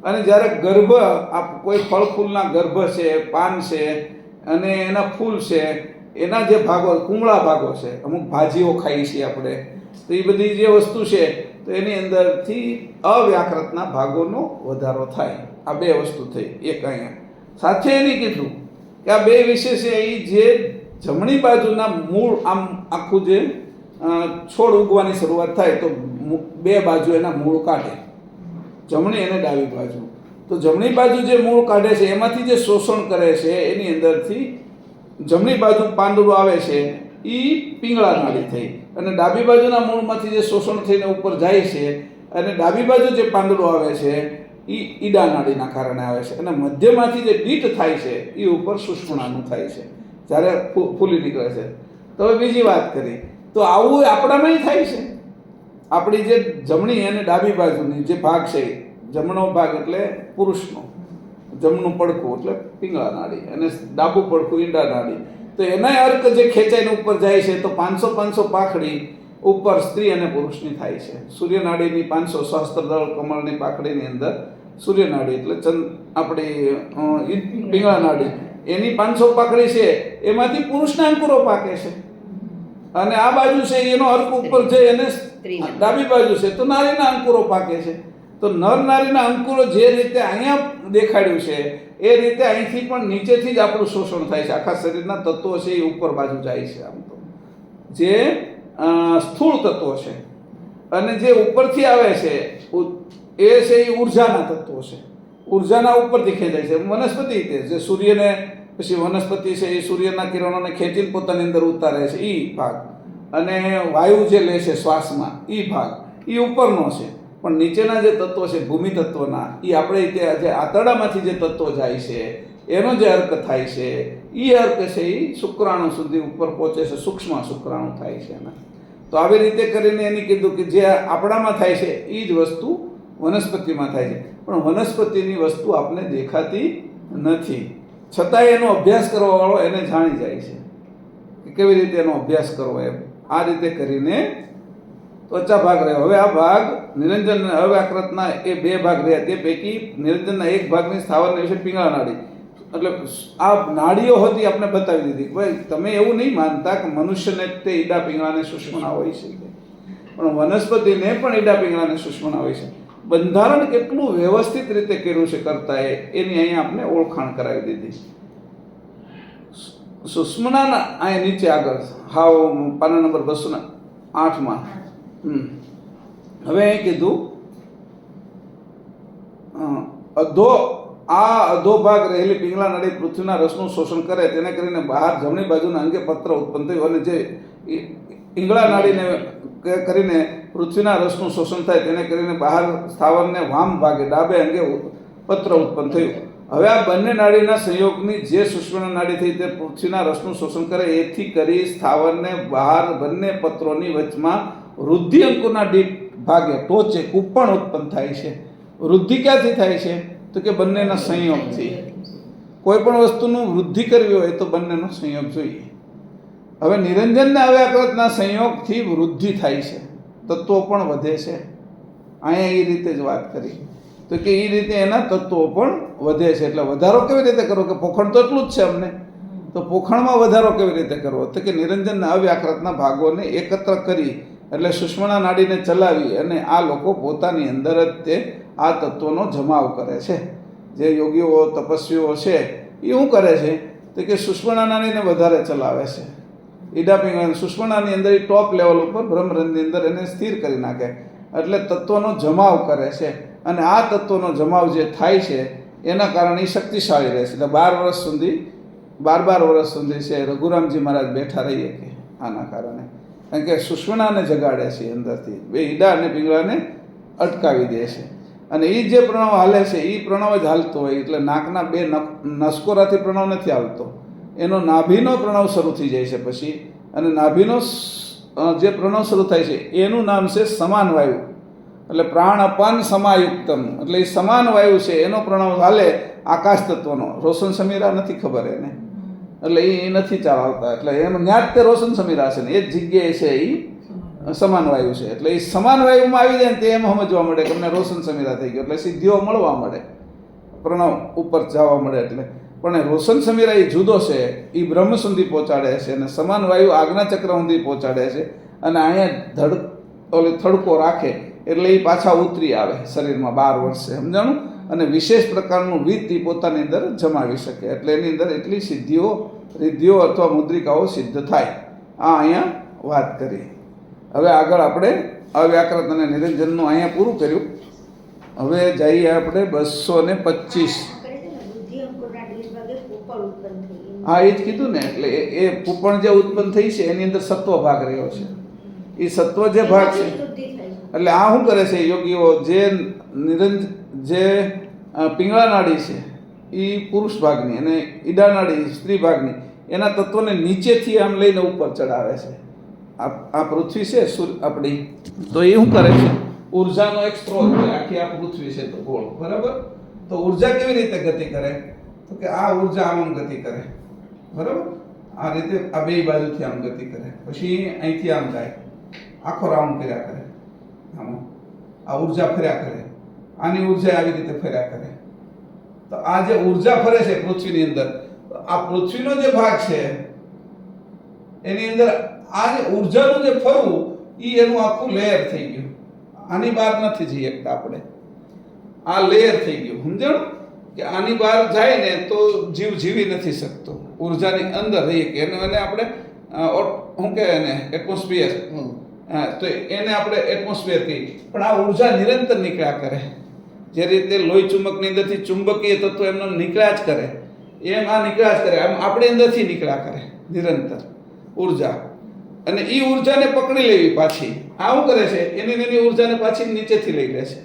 અને જ્યારે ગર્ભ, આ કોઈ ફળ ફૂલના ગર્ભ છે, પાન છે અને એના ફૂલ છે, એના જે ભાગો, કુમળા ભાગો છે, અમુક ભાજીઓ ખાઈ છીએ આપણે, તો એ બધી જે વસ્તુ છે તો એની અંદરથી અવ્યાકૃતના ભાગોનો વધારો થાય. આ 2 વસ્તુ થઈ. એક અહીંયા સાથે એની કીધું કે આ 2 વિશે છે એ જે જમણી બાજુના મૂળ, આમ આખું જે છોડ ઉગવાની શરૂઆત થાય તો 2 બાજુ એના મૂળ કાઢે, જમણી અને ડાબી બાજુ. તો જમણી બાજુ જે મૂળ કાઢે છે એમાંથી જે શોષણ કરે છે એની અંદરથી જમણી બાજુ પાંદડું આવે છે એ પિંગળા નાડી થઈ, અને ડાબી બાજુના મૂળમાંથી જે શોષણ થઈને ઉપર જાય છે અને ડાબી બાજુ જે પાંદડું આવે છે એ ઈડા નાડીના કારણે આવે છે, અને મધ્યમાંથી જે બીટ થાય છે એ ઉપર સુષુમ્નાનું થાય છે જ્યારે ફૂલી નીકળે છે. તો હવે બીજી વાત કરી તો આવું આપણામાં થાય છે. આપણી જે જમણી અને ડાબી બાજુની જે ભાગ છે, જમણો ભાગ એટલે પુરુષનો, જમણું પડખું એટલે પિંગળા નાડી અને ડાબું પડખું ઈંડા નાડી, તો એના અર્ક જે ખેંચાઈને ઉપર જાય છે તો 500 પાંખડી ઉપર સ્ત્રી અને પુરુષની થાય છે. સૂર્યનાડીની 500 સહસ્ત્રદળ કમળની પાંખડીની અંદર સૂર્યનાડી એટલે આપણી પિંગળા નાડી, એની 500 પાંખડી છે એમાંથી પુરુષના અંકુરો પાકે છે, અને આ બાજુ છે એનો અર્ક ઉપર જઈ અને ડાબી બાજુ છે તો નારીના અંકુરો પાકે છે. તો નર નારીના અંકુરો જે રીતે અહીંયા દેખાડ્યું છે એ રીતે અહીંથી પણ નીચેથી જ આપણું શોષણ થાય છે. આખા શરીરના તત્વો છે એ ઉપર બાજુ જાય છે. આમ તો જે સ્થૂળ તત્વો છે અને જે ઉપરથી આવે છે એ છે એ ઉર્જાના તત્વો છે. ઉર્જાના ઉપરથી ખેંચાય છે. વનસ્પતિ તે જે સૂર્યને પછી વનસ્પતિ છે એ સૂર્યના કિરણોને ખેંચીને પોતાની અંદર ઉતારે છે એ ભાગ, અને વાયુ જે લે છે શ્વાસમાં એ ભાગ એ ઉપરનો છે. પણ નીચેના જે તત્વો છે ભૂમિ તત્વના, એ આપણે જે આંતરડામાંથી જે તત્વો જાય છે એનો જે અર્ક થાય છે એ અર્ક છે એ શુક્રાણુ સુધી ઉપર પહોંચે છે, સૂક્ષ્મ શુક્રાણુ થાય છે એના. તો આવી રીતે કરીને એની કીધું કે જે આપણામાં થાય છે એ જ વસ્તુ વનસ્પતિમાં થાય છે, પણ વનસ્પતિની વસ્તુ આપને દેખાતી નથી, છતાંય એનો અભ્યાસ કરવાવાળો એને જાણી જાય છે કે કેવી રીતે એનો અભ્યાસ કરવો. એમ આ રીતે કરીને ત્વચા ભાગ રહ્યો. હવે આ ભાગ નિરંજન અને અવ્યાકૃતના એ 2 ભાગ રહ્યા. તે પૈકી નિરંજનના 1 ભાગની સ્થાવરને વિશે પિંગળા નાડી, એટલે આ નાડીઓ હતી આપણે બતાવી દીધી. ભાઈ તમે એવું નહીં માનતા કે મનુષ્યને તે ઈડા પિંગળાને સુષુમ્ના હોય છે, પણ વનસ્પતિને પણ ઈડા પિંગળાને સુષુમ્ના હોય છે. બંધારણ કેટલું વ્યવસ્થિત રીતે કર્યું છે કરતા એની અહીંયા આપણે ઓળખાણ કરાવી દીધી. સુષુમ્નાના અહીંયા નીચે આગળ હાવ પાના નંબર 208માં હવે અહીં કીધું અધો ભાગ રહેલી પિંગલા નાડી પૃથ્વીના રસનું શોષણ કરે, તેને કરીને બહાર જમણી બાજુના અંગે પત્ર ઉત્પન્ન થયું, અને જે પિંગળા નાડીને કરીને પૃથ્વીના રસનું શોષણ થાય તેને કરીને બહાર સ્થાવરને વામ ભાગે ડાબે અંગે પત્ર ઉત્પન્ન થયું. હવે આ બંને નાડીના સંયોગની જે સુષુમ્ના નાડી થઈ તે પૃથ્વીના રસનું શોષણ કરે, એથી કરી સ્થાવરને બહાર બંને પત્રોની વચમાં વૃદ્ધિ અંકુરના દીઠ ભાગે ટોચે કૂપણ ઉત્પન્ન થાય છે. વૃદ્ધિ ક્યાંથી થાય છે? તો કે બંનેના સંયોગથી. કોઈ પણ વસ્તુનું વૃદ્ધિ કરવી હોય તો બંનેનો સંયોગ જોઈએ. હવે નિરંજનને અવ્યાકૃતના સંયોગથી વૃદ્ધિ થાય છે, તત્વો પણ વધે છે. અહીંયા એ રીતે જ વાત કરી તો કે એ રીતે એના તત્વો પણ વધે છે. એટલે વધારો કેવી રીતે કરવો? કે પોખણ તો એટલું જ છે અમને, તો પોખણમાં વધારો કેવી રીતે કરવો? તો કે નિરંજનના અવ્યાકૃતના ભાગોને એકત્ર કરી એટલે સુષુમ્ના નાડીને ચલાવી અને આ લોકો પોતાની અંદર જ તે આ તત્વોનો જમાવ કરે છે. જે યોગીઓ તપસ્વીઓ છે એ શું કરે છે? તો કે સુષુમ્ના નાડીને વધારે ચલાવે છે. ઈડા પિંગળા સુષુમ્નાની અંદર એ ટોપ લેવલ ઉપર બ્રહ્મરંધની અંદર એને સ્થિર કરી નાખે, એટલે તત્વોનો જમાવ કરે છે. અને આ તત્વોનો જમાવ જે થાય છે એના કારણે એ શક્તિશાળી રહે છે. એટલે 12 વર્ષ સુધી છે રઘુરામજી મહારાજ બેઠા રહીએ કે આના કારણે, કારણ કે સુષુમ્નાને જગાડે છે અંદરથી, બે ઈડા અને પિંગળાને અટકાવી દે છે. અને એ જે પ્રણવ હાલે છે એ પ્રણવ જ હાલતો હોય. એટલે નાકના બે નસકોરાથી પ્રણવ નથી હાલતો, એનો નાભીનો પ્રણવ શરૂ થઈ જાય છે પછી. અને નાભીનો જે પ્રણવ શરૂ થાય છે એનું નામ છે સમાન વાયુ. એટલે પ્રાણ અપાન સમાયુક્તમ, એટલે એ સમાન વાયુ છે એનો પ્રણવ હાલે આકાશ તત્વનો. રોશન સમીરા નથી ખબર એને, એટલે એ નથી ચલાવતા. એટલે એનું ન્યાજ તે રોશન સમીરા છે ને એ જ જગ્યાએ છે એ સમાન વાયુ છે. એટલે એ સમાન વાયુમાં આવી જાય ને તે એમ સમજવા મળે કે અમને રોશન સમીરા થઈ ગયો, એટલે સિદ્ધિઓ મળવા મળે, પ્રણવ ઉપર જવા મળે. એટલે પણ રોશન સમીરા એ જુદો છે, એ બ્રહ્મ સુધી પહોંચાડે છે અને સમાન વાયુ આજ્ઞા ચક્ર સુધી પહોંચાડે છે. અને અહીંયા થડકો રાખે એટલે એ પાછા ઉતરી આવે શરીરમાં 12 વર્ષે, સમજાણું? અને વિશેષ પ્રકારનું વિત્ત એ પોતાની અંદર જમાવી શકે. એટલે એની અંદર એટલી સિદ્ધિઓ, રિદ્ધિઓ અથવા મુદ્રિકાઓ સિદ્ધ થાય. આ અહીંયા વાત કરી. હવે આગળ આપણે અવ્યાકૃત અને નિરંજનનું અહીંયા પૂરું કર્યું. હવે જઈએ આપણે 225. હા, એ જ કીધું ને. એટલે એ કૂપણ જે ઉત્પન્ન થઈ છે એની અંદર સત્વ ભાગ રહ્યો છે. એ સત્વ જે ભાગ છે એટલે આ શું કરે છે યોગીઓ? જે પિંગળા નાડી છે એ પુરુષ ભાગની અને ઈડા નાડી સ્ત્રી ભાગની, એના તત્વોને નીચેથી આમ લઈને ઉપર ચડાવે છે. આ પૃથ્વી છે આપણી, તો એ શું કરે છે? ઉર્જાનો એક સ્ત્રોત છે. આખી આ પૃથ્વી છે તો ગોળ, બરાબર? તો ઉર્જા કેવી રીતે ગતિ કરે? તો કે આ ઉર્જા આમ ગતિ કરે, બરાબર? આ રીતે આ બે બાજુથી આમ ગતિ કરે, પછી અહીંથી આમ જાય, આખો રાઉન્ડ કર્યા કરે. આમાં આ ઉર્જા ફર્યા કરે, આની ઉર્જા આવી રીતે ફર્યા કરે. તો આ જે ઉર્જા ફરે છે પૃથ્વીની અંદર, આ પૃથ્વીનો જે ભાગ છે એની અંદર આ જે ઉર્જાનું જે ફરવું એ એનું આખું લેયર થઈ ગયું. આની બહાર નથી જઈ શકતા આપણે, આ લેયર થઈ ગયું, સમજણ? કે આની બહાર જાય ને તો જીવ જીવી નથી શકતો. ઉર્જાની અંદર રહીએ કે એને આપણે શું કહેવાય એને એટમોસ્ફિયર, તો એને આપણે એટમોસ્ફિયર કહીએ. પણ આ ઉર્જા નિરંતર નીકળ્યા કરે. જે રીતે લોહી ચુંબકની અંદરથી ચુંબકીય તત્વ એમનો નીકળ્યા જ કરે, એમ આ નીકળ્યા જ કરે. આમ આપણી અંદરથી નીકળ્યા કરે નિરંતર ઉર્જા. અને એ ઉર્જાને પકડી લેવી પાછી. આ શું કરે છે? એની ઉર્જાને પાછી નીચેથી લઈ લે છે.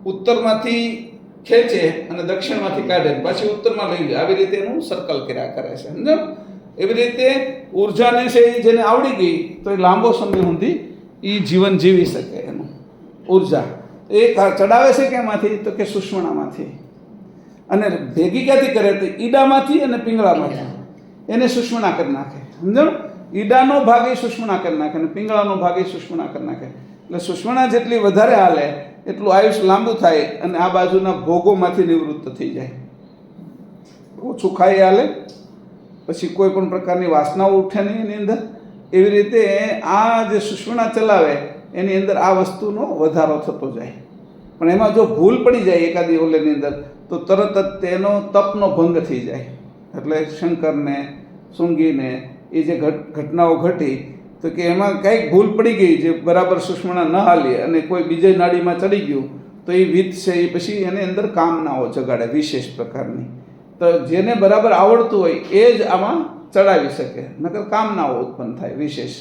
ઉત્તરમાંથી ખેંચે અને દક્ષિણમાંથી કાઢે, પાછી ઉત્તરમાં લઈ લે. આવી રીતે એનું સર્કલ કર્યા કરે છે, સમજો? એવી રીતે ઉર્જાને છે એ જેને આવડી ગઈ તો એ લાંબો સમય સુધી એ જીવન જીવી શકે. એનું ઉર્જા એ ચડાવે છે કેમાંથી? તો કે સુષુમ્નામાંથી. અને ભેગી ક્યાંથી કરે? તો ઈડામાંથી અને પિંગળામાંથી એને સુષુમ્ના કરી નાખે, સમજો? ઈડાનો ભાગ એ સુષુમ્ના કરી નાખે અને પિંગળાનો ભાગ એ સુષુમ્ના કરી નાખે. એટલે સુષુમ્ના જેટલી વધારે હાલે એટલું આયુષ્ય લાંબુ થાય અને આ બાજુના ભોગોમાંથી નિવૃત્ત થઈ જાય. ઓછું ખાઈ હાલે, પછી કોઈ પણ પ્રકારની વાસનાઓ ઉઠે નહીં એની અંદર. એવી રીતે આ જે સુષુમ્ના ચલાવે એની અંદર આ વસ્તુનો વધારો થતો જાય. પણ એમાં જો ભૂલ પડી જાય એકાદી ઓલેની અંદર તો તરત જ તેનો તપનો ભંગ થઈ જાય. એટલે શંકરને શૃંગીને એ જે ઘટનાઓ ઘટી તો કે એમાં કંઈક ભૂલ પડી ગઈ, જે બરાબર સુષુમ્ના ન હાલી અને કોઈ બીજી નાડીમાં ચડી ગયું તો એ વિત છે એ પછી એની અંદર કામનાઓ જગાડે વિશેષ પ્રકારની. તો જેને બરાબર આવડતું હોય એ જ આમાં ચડાવી શકે, નકર કામનાઓ ઉત્પન્ન થાય વિશેષ.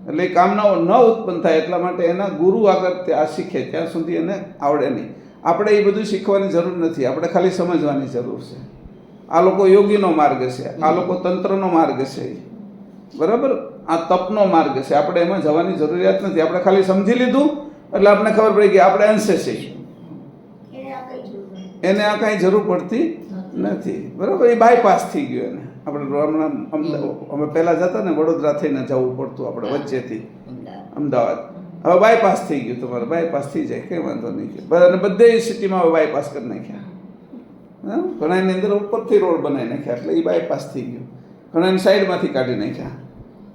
એટલે કામનાઓ ન ઉત્પન્ન થાય એટલા માટે એના ગુરુ આગળ આ શીખે ત્યાં સુધી એને આવડે નહીં. આપણે એ બધું શીખવાની જરૂર નથી, આપણે ખાલી સમજવાની જરૂર છે. આ લોકો યોગીનો માર્ગ છે, આ લોકો તંત્રનો માર્ગ છે, બરાબર, આ તપનો માર્ગ છે. આપણે એમાં જવાની જરૂરિયાત નથી. આપણે ખાલી સમજી લીધું એટલે આપણને ખબર પડી કે આપણે અંશે છીએ, એને આ કાંઈ જરૂર પડતી નથી, બરાબર. એ બાયપાસ થઈ ગયો એને. આપણે હમણાં અમે પહેલાં જતા ને વડોદરા થઈને જવું પડતું આપણે વચ્ચેથી અમદાવાદ. હવે બાયપાસ થઈ ગયું, તમારે બાયપાસ થઈ જાય, કંઈ વાંધો નહીં. અને બધે સિટીમાં હવે બાયપાસ કરી નાખ્યા. હા, ઘણાની અંદર ઉપરથી રોડ બનાવી નાખ્યા એટલે એ બાયપાસ થઈ ગયું. ઘણાની સાઈડમાંથી કાઢી નાખ્યા.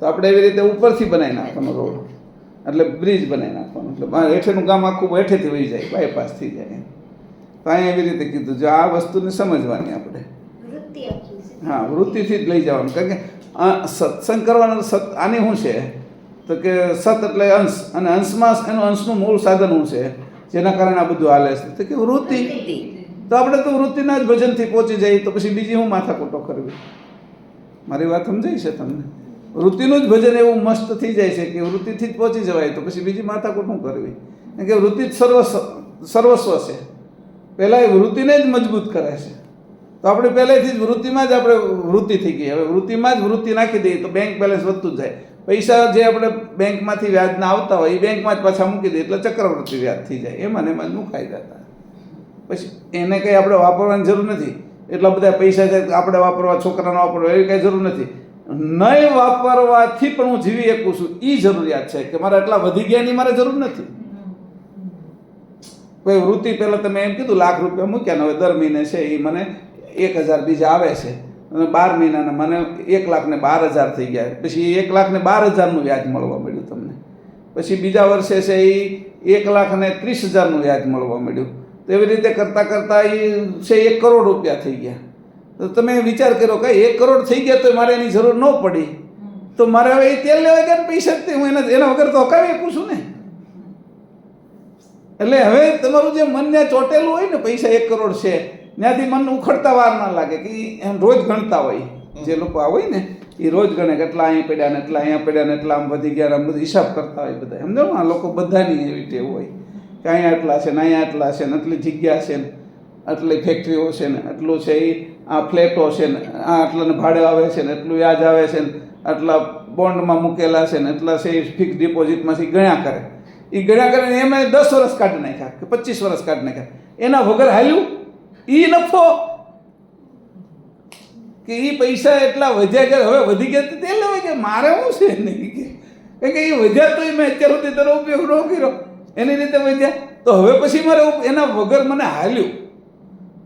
તો આપણે એવી રીતે ઉપરથી બનાવી નાખવાનો રોડ, એટલે બ્રિજ બનાવી નાખવાનો, એટલે હેઠેનું ગામ આખું હેઠેથી વહી જાય, બાયપાસ થઈ જાય. તો અહીંયા એવી રીતે કીધું, જો આ વસ્તુને સમજવાની આપણે. હા, વૃત્તિથી જ લઈ જવાનું. કારણ કે સત્સંગ કરવાનો આની શું છે તો કે સત એટલે અંશ, અને અંશમાં એનું અંશનું મૂળ સાધન શું છે જેના કારણે આ બધું હાલે છે તો કે વૃત્તિ. તો આપણે તો વૃત્તિના જ ભજનથી પહોંચી જઈએ તો પછી બીજી હું માથાકૂટો કરવી? મારી વાત સમજાય છે તમને? વૃત્તિનું જ ભજન એવું મસ્ત થઈ જાય છે કે વૃત્તિથી જ પહોંચી જવાય, તો પછી બીજી માથાકૂટ શું કરવી? કારણ કે વૃત્તિ જ સર્વસ્વ છે. પહેલાં એ વૃત્તિને જ મજબૂત કરે છે. તો આપણે પહેલેથી જ વૃત્તિમાં જ આપણે વૃત્તિ થઈ ગઈ. હવે વૃત્તિમાં જ વૃત્તિ નાખી દઈએ તો બેંક બેલેન્સ વધતું જ જાય. પૈસા જે આપણે બેંકમાંથી વ્યાજના આવતા હોય એ બેંકમાં જ પાછા મૂકી દઈએ એટલે ચક્રવૃત્તિ વ્યાજ થઈ જાય. એમાં ને એમાં જ મુકાઈ જતા. પછી એને કંઈ આપણે વાપરવાની જરૂર નથી. એટલા બધા પૈસા છે આપણે વાપરવા, છોકરાનો વાપરવા, એવી કંઈ જરૂર નથી. નહીં વાપરવાથી પણ હું જીવી શકું છું એ જરૂરિયાત છે કે મારે એટલા વધી ગયા એની મારે જરૂર નથી. કોઈ વૃત્તિ પહેલાં તમે એમ કીધું લાખ રૂપિયા મૂક્યા ને હવે દર મહિને છે એ મને 1000 બીજા આવે છે અને 12 મહિનાના મને 1,12,000 થઈ ગયા. પછી 1,12,000નું વ્યાજ મળવા મળ્યું તમને. પછી બીજા વર્ષે છે એ 1,30,000નું વ્યાજ મળવા મળ્યું. તો એવી રીતે કરતાં કરતાં એ છે 1 કરોડ રૂપિયા થઈ ગયા. તો તમે વિચાર કરો કે 1 કરોડ થઈ ગયા તો મારે એની જરૂર ન પડી, તો મારે હવે એ તેલ લેવા ગયા પૈસા જ હું એના વગર તો હકાવી શકું છું ને. એટલે હવે તમારું જે મન ત્યાં ચોટેલું હોય ને પૈસા 1 કરોડ છે ત્યાંથી મન ઉખડતા વાર ના લાગે કે એમ રોજ ગણતા હોય. જે લોકો આ હોય ને એ રોજ ગણે કે એટલા અહીં પડ્યા ને એટલા અહીંયા પડ્યા ને એટલા આમ વધી ગયા, આમ બધું હિસાબ કરતા હોય બધા. સમજો ને, આ લોકો બધાની એવી ટેવ હોય કે અહીંયા આટલા છે ને અહીંયા આટલા છે ને આટલી જગ્યા છે ને આટલી ફેક્ટરીઓ છે ને આટલું છે, એ આ ફ્લેટો છે ને આ આટલાને ભાડે આવે છે ને એટલું વ્યાજ આવે છે ને આટલા બોન્ડમાં મૂકેલા છે ને એટલા છે એ ફિક્સ ડિપોઝિટમાંથી ગણ્યા કરે. એ ગણ્યા કરે એમાં 10 વર્ષ કાઢી નાખ્યા કે 25 વર્ષ કાઢી નાખ્યા. એના વગર હાલ્યું એ નફો કે એ પૈસા એટલા વધ્યા કે હવે વધી ગયા તો તે લેવાય કે મારે શું છે નહીં કે એ વધ્યા તો મેં અત્યાર સુધી તેનો ઉપયોગ ન કર્યો એની રીતે વધ્યા તો હવે પછી મારે એના વગર મને હાલ્યું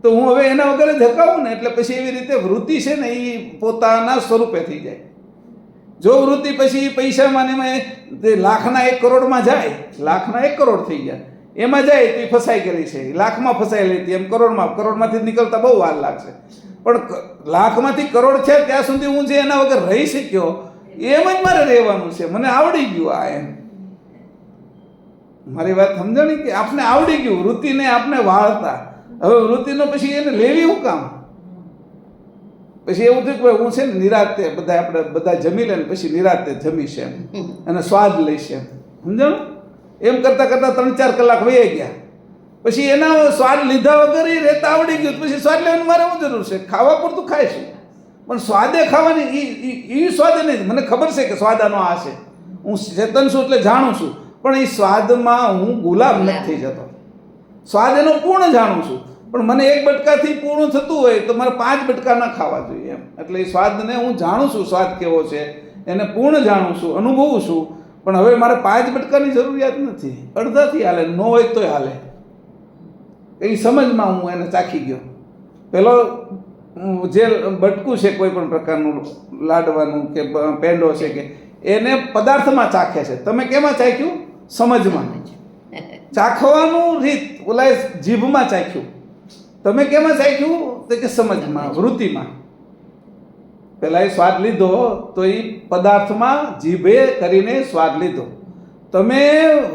તો હું હવે એના વગર જ હકાવું ને. એટલે પછી એવી રીતે વૃત્તિ છે ને એ પોતાના સ્વરૂપે થઈ જાય. જો વૃત્તિ પછી પૈસામાં ને એમાં લાખના 1 કરોડમાં જાય, લાખના 1 કરોડ થઈ ગયા એમાં જાય તો એ ફસાઈ ગયેલી છે. લાખમાં ફસાયેલી હતી એમ કરોડમાંથી નીકળતા બહુ વાર લાગશે. પણ લાખમાંથી કરોડ છે ત્યાં સુધી હું જે એના વગર રહી શક્યો એમ જ મારે રહેવાનું છે. મને આવડી ગયું આ એમ. મારી વાત સમજણી કે આપણે આવડી ગયું વૃત્તિને આપણે વાળતા. હવે વૃત્તિનો પછી એને લેવી હું કામ? પછી એવું થયું કે હું છે ને નિરાતે બધા આપણે બધા જમી લે ને પછી નિરાતે જમીશ એમ અને સ્વાદ લઈશ એમ. સમજાણું? એમ કરતાં કરતાં 3-4 કલાક વહી ગયા. પછી એના સ્વાદ લીધા વગર એ રહેતા આવડી ગયું. પછી સ્વાદ લેવાની મારે શું જરૂર છે? ખાવા પૂરતું ખાઈશું પણ સ્વાદે ખાવાની એ સ્વાદે નહીં. મને ખબર છે કે સ્વાદ આનો આ છે, હું ચેતન છું એટલે જાણું છું, પણ એ સ્વાદમાં હું ગુલામ નથી થઈ જતો. સ્વાદ એનો પૂર્ણ જાણું છું પણ મને 1 બટકાથી પૂર્ણ થતું હોય તો મારે 5 બટકા ન ખાવા જોઈએ એમ. એટલે એ સ્વાદને હું જાણું છું સ્વાદ કેવો છે, એને પૂર્ણ જાણું છું, અનુભવું છું, પણ હવે મારે 5 બટકાની જરૂરિયાત નથી. અડધાથી હાલે, ન હોય તોય હાલે. એ સમજમાં હું એને ચાખી ગયો. પેલો જે બટકું છે કોઈ પણ પ્રકારનું લાડવાનું કે પેંડો છે કે એને પદાર્થમાં ચાખે છે. તમે કેમાં ચાખ્યું? સમજમાં. ચાખવાનું રીત ઓલા જીભમાં ચાખ્યું. તમે કેમાં ચાખ્યું? તો કે સમજમાં, વૃત્તિમાં. પહેલાં એ સ્વાદ લીધો તો એ પદાર્થમાં જીભે કરીને સ્વાદ લીધો. તમે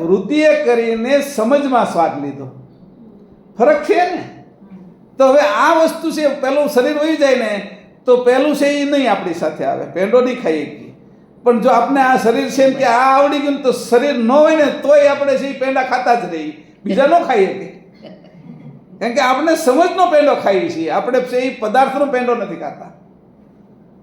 વૃત્તિએ કરીને સમજમાં સ્વાદ લીધો. ફરક છે ને? તો હવે આ વસ્તુ છે, પહેલું શરીર વહી જાય ને તો પહેલું છે એ નહીં આપણી સાથે આવે. પેંડો નહીં ખાઈ શકીએ. પણ જો આપણે આ શરીર છે કે આ આવડી ગયું તો શરીર ન હોય ને તોય આપણે છે પેંડા ખાતા જ રહીએ, બીજા ન ખાઈ શકીએ. કારણ કે આપણે સમજનો પેંડો ખાઈએ છીએ, આપણે એ પદાર્થનો પેંડો નથી ખાતા.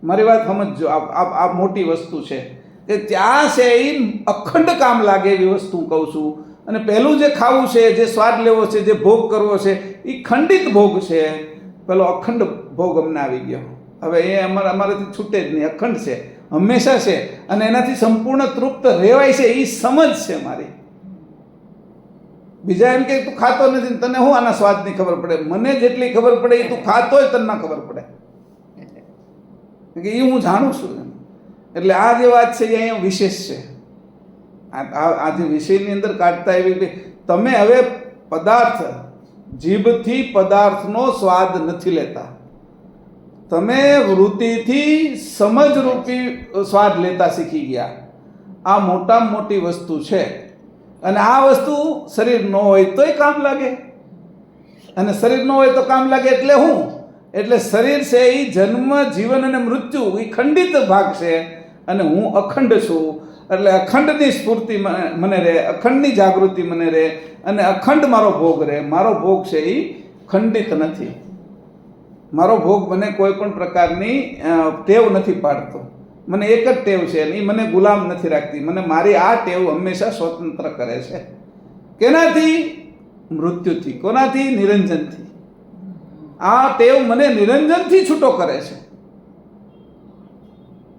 મારી વાત સમજજો, આ મોટી વસ્તુ છે કે ત્યાં છે એ અખંડ કામ લાગે એવી વસ્તુ કહું છું. અને પહેલું જે ખાવું છે, જે સ્વાદ લેવો છે, જે ભોગ કરવો છે, એ ખંડિત ભોગ છે. પેલો અખંડ ભોગ અમને આવી ગયો. હવે એ અમારાથી છૂટે જ નહીં, અખંડ છે, હંમેશા છે, અને એનાથી સંપૂર્ણ તૃપ્ત રહેવાય છે. એ સમજ છે મારી. બીજા એમ કે તું ખાતો નથી, તને હું આના સ્વાદની ખબર પડે? મને જેટલી ખબર પડે એ તું ખાતો હોય તને ના ખબર પડે, કે એ હું જાણું છું. એટલે આ જે વાત છે એ અહીંયા વિશેષ છે. આ જે વિષયની અંદર કાઢતા એવી કે તમે હવે પદાર્થ, જીભથી પદાર્થનો સ્વાદ નથી લેતા, તમે વૃત્તિથી સમજરૂપી સ્વાદ લેતા શીખી ગયા. આ મોટામાં મોટી વસ્તુ છે. અને આ વસ્તુ શરીર ન હોય તોય કામ લાગે, અને શરીર ન હોય તો કામ લાગે એટલે હું? એટલે શરીર છે એ જન્મ, જીવન અને મૃત્યુ એ ખંડિત ભાગ છે, અને હું અખંડ છું. એટલે અખંડની સ્ફૂર્તિ મને રહે, અખંડની જાગૃતિ મને રહે, અને અખંડ મારો ભોગ રહે. મારો ભોગ છે એ ખંડિત નથી. મારો ભોગ મને કોઈ પણ પ્રકારની ટેવ નથી પાડતો. મને એક જ ટેવ છે, અને એ મને ગુલામ નથી રાખતી. મને મારી આ ટેવ હંમેશા સ્વતંત્ર કરે છે. કેનાથી? મૃત્યુથી. કોનાથી? નિરંજનથી. આ ટેવ મને નિરંજનથી છૂટો કરે છે.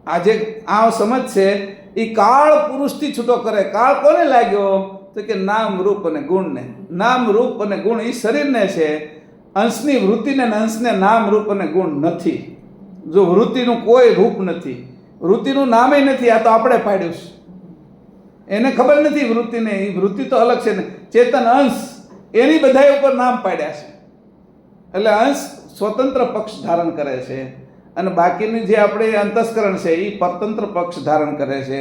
આજે આ સમજ છે એ કાળ પુરુષથી છૂટો કરે. કાળ કોને લાગ્યો? તો કે નામ, રૂપ અને ગુણને. નામ, રૂપ અને ગુણ એ શરીરને છે. અંશની વૃત્તિને, અંશને નામ, રૂપ અને ગુણ નથી. જો વૃત્તિનું કોઈ રૂપ નથી, વૃત્તિનું નામે નથી, આ તો આપણે પાડ્યું છે. એને ખબર નથી વૃત્તિને. એ વૃત્તિ તો અલગ છે ને, ચેતન અંશ, એની બધા ઉપર નામ પાડ્યા છે. એટલે અંશ સ્વતંત્ર પક્ષ ધારણ કરે છે, અને બાકીની જે આપણે અંતસ્કરણ છે એ પરતંત્ર પક્ષ ધારણ કરે છે.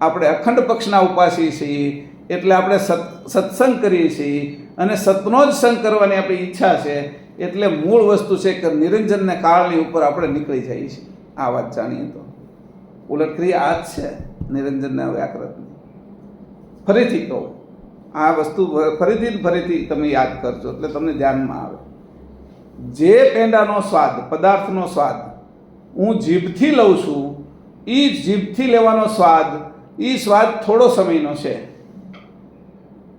આપણે અખંડ પક્ષના ઉપાસી છીએ, એટલે આપણે સત્સંગ કરીએ છીએ, અને સતનો જ સંગ કરવાની આપણી ઈચ્છા છે. એટલે મૂળ વસ્તુ છે કે નિરંજનને કાળની ઉપર આપણે નીકળી જઈએ છીએ. આ વાત જાણીએ તો ઉલટક્રિયા આ જ છે નિરંજનના વ્યાકરણની. ફરીથી કહું, આ વસ્તુ ફરીથી તમે યાદ કરજો એટલે તમને ધ્યાનમાં આવે. જે પેંડાનો સ્વાદ, પદાર્થનો સ્વાદ હું જીભથી લઉં છું, એ જીભથી લેવાનો સ્વાદ, એ સ્વાદ થોડો સમયનો છે.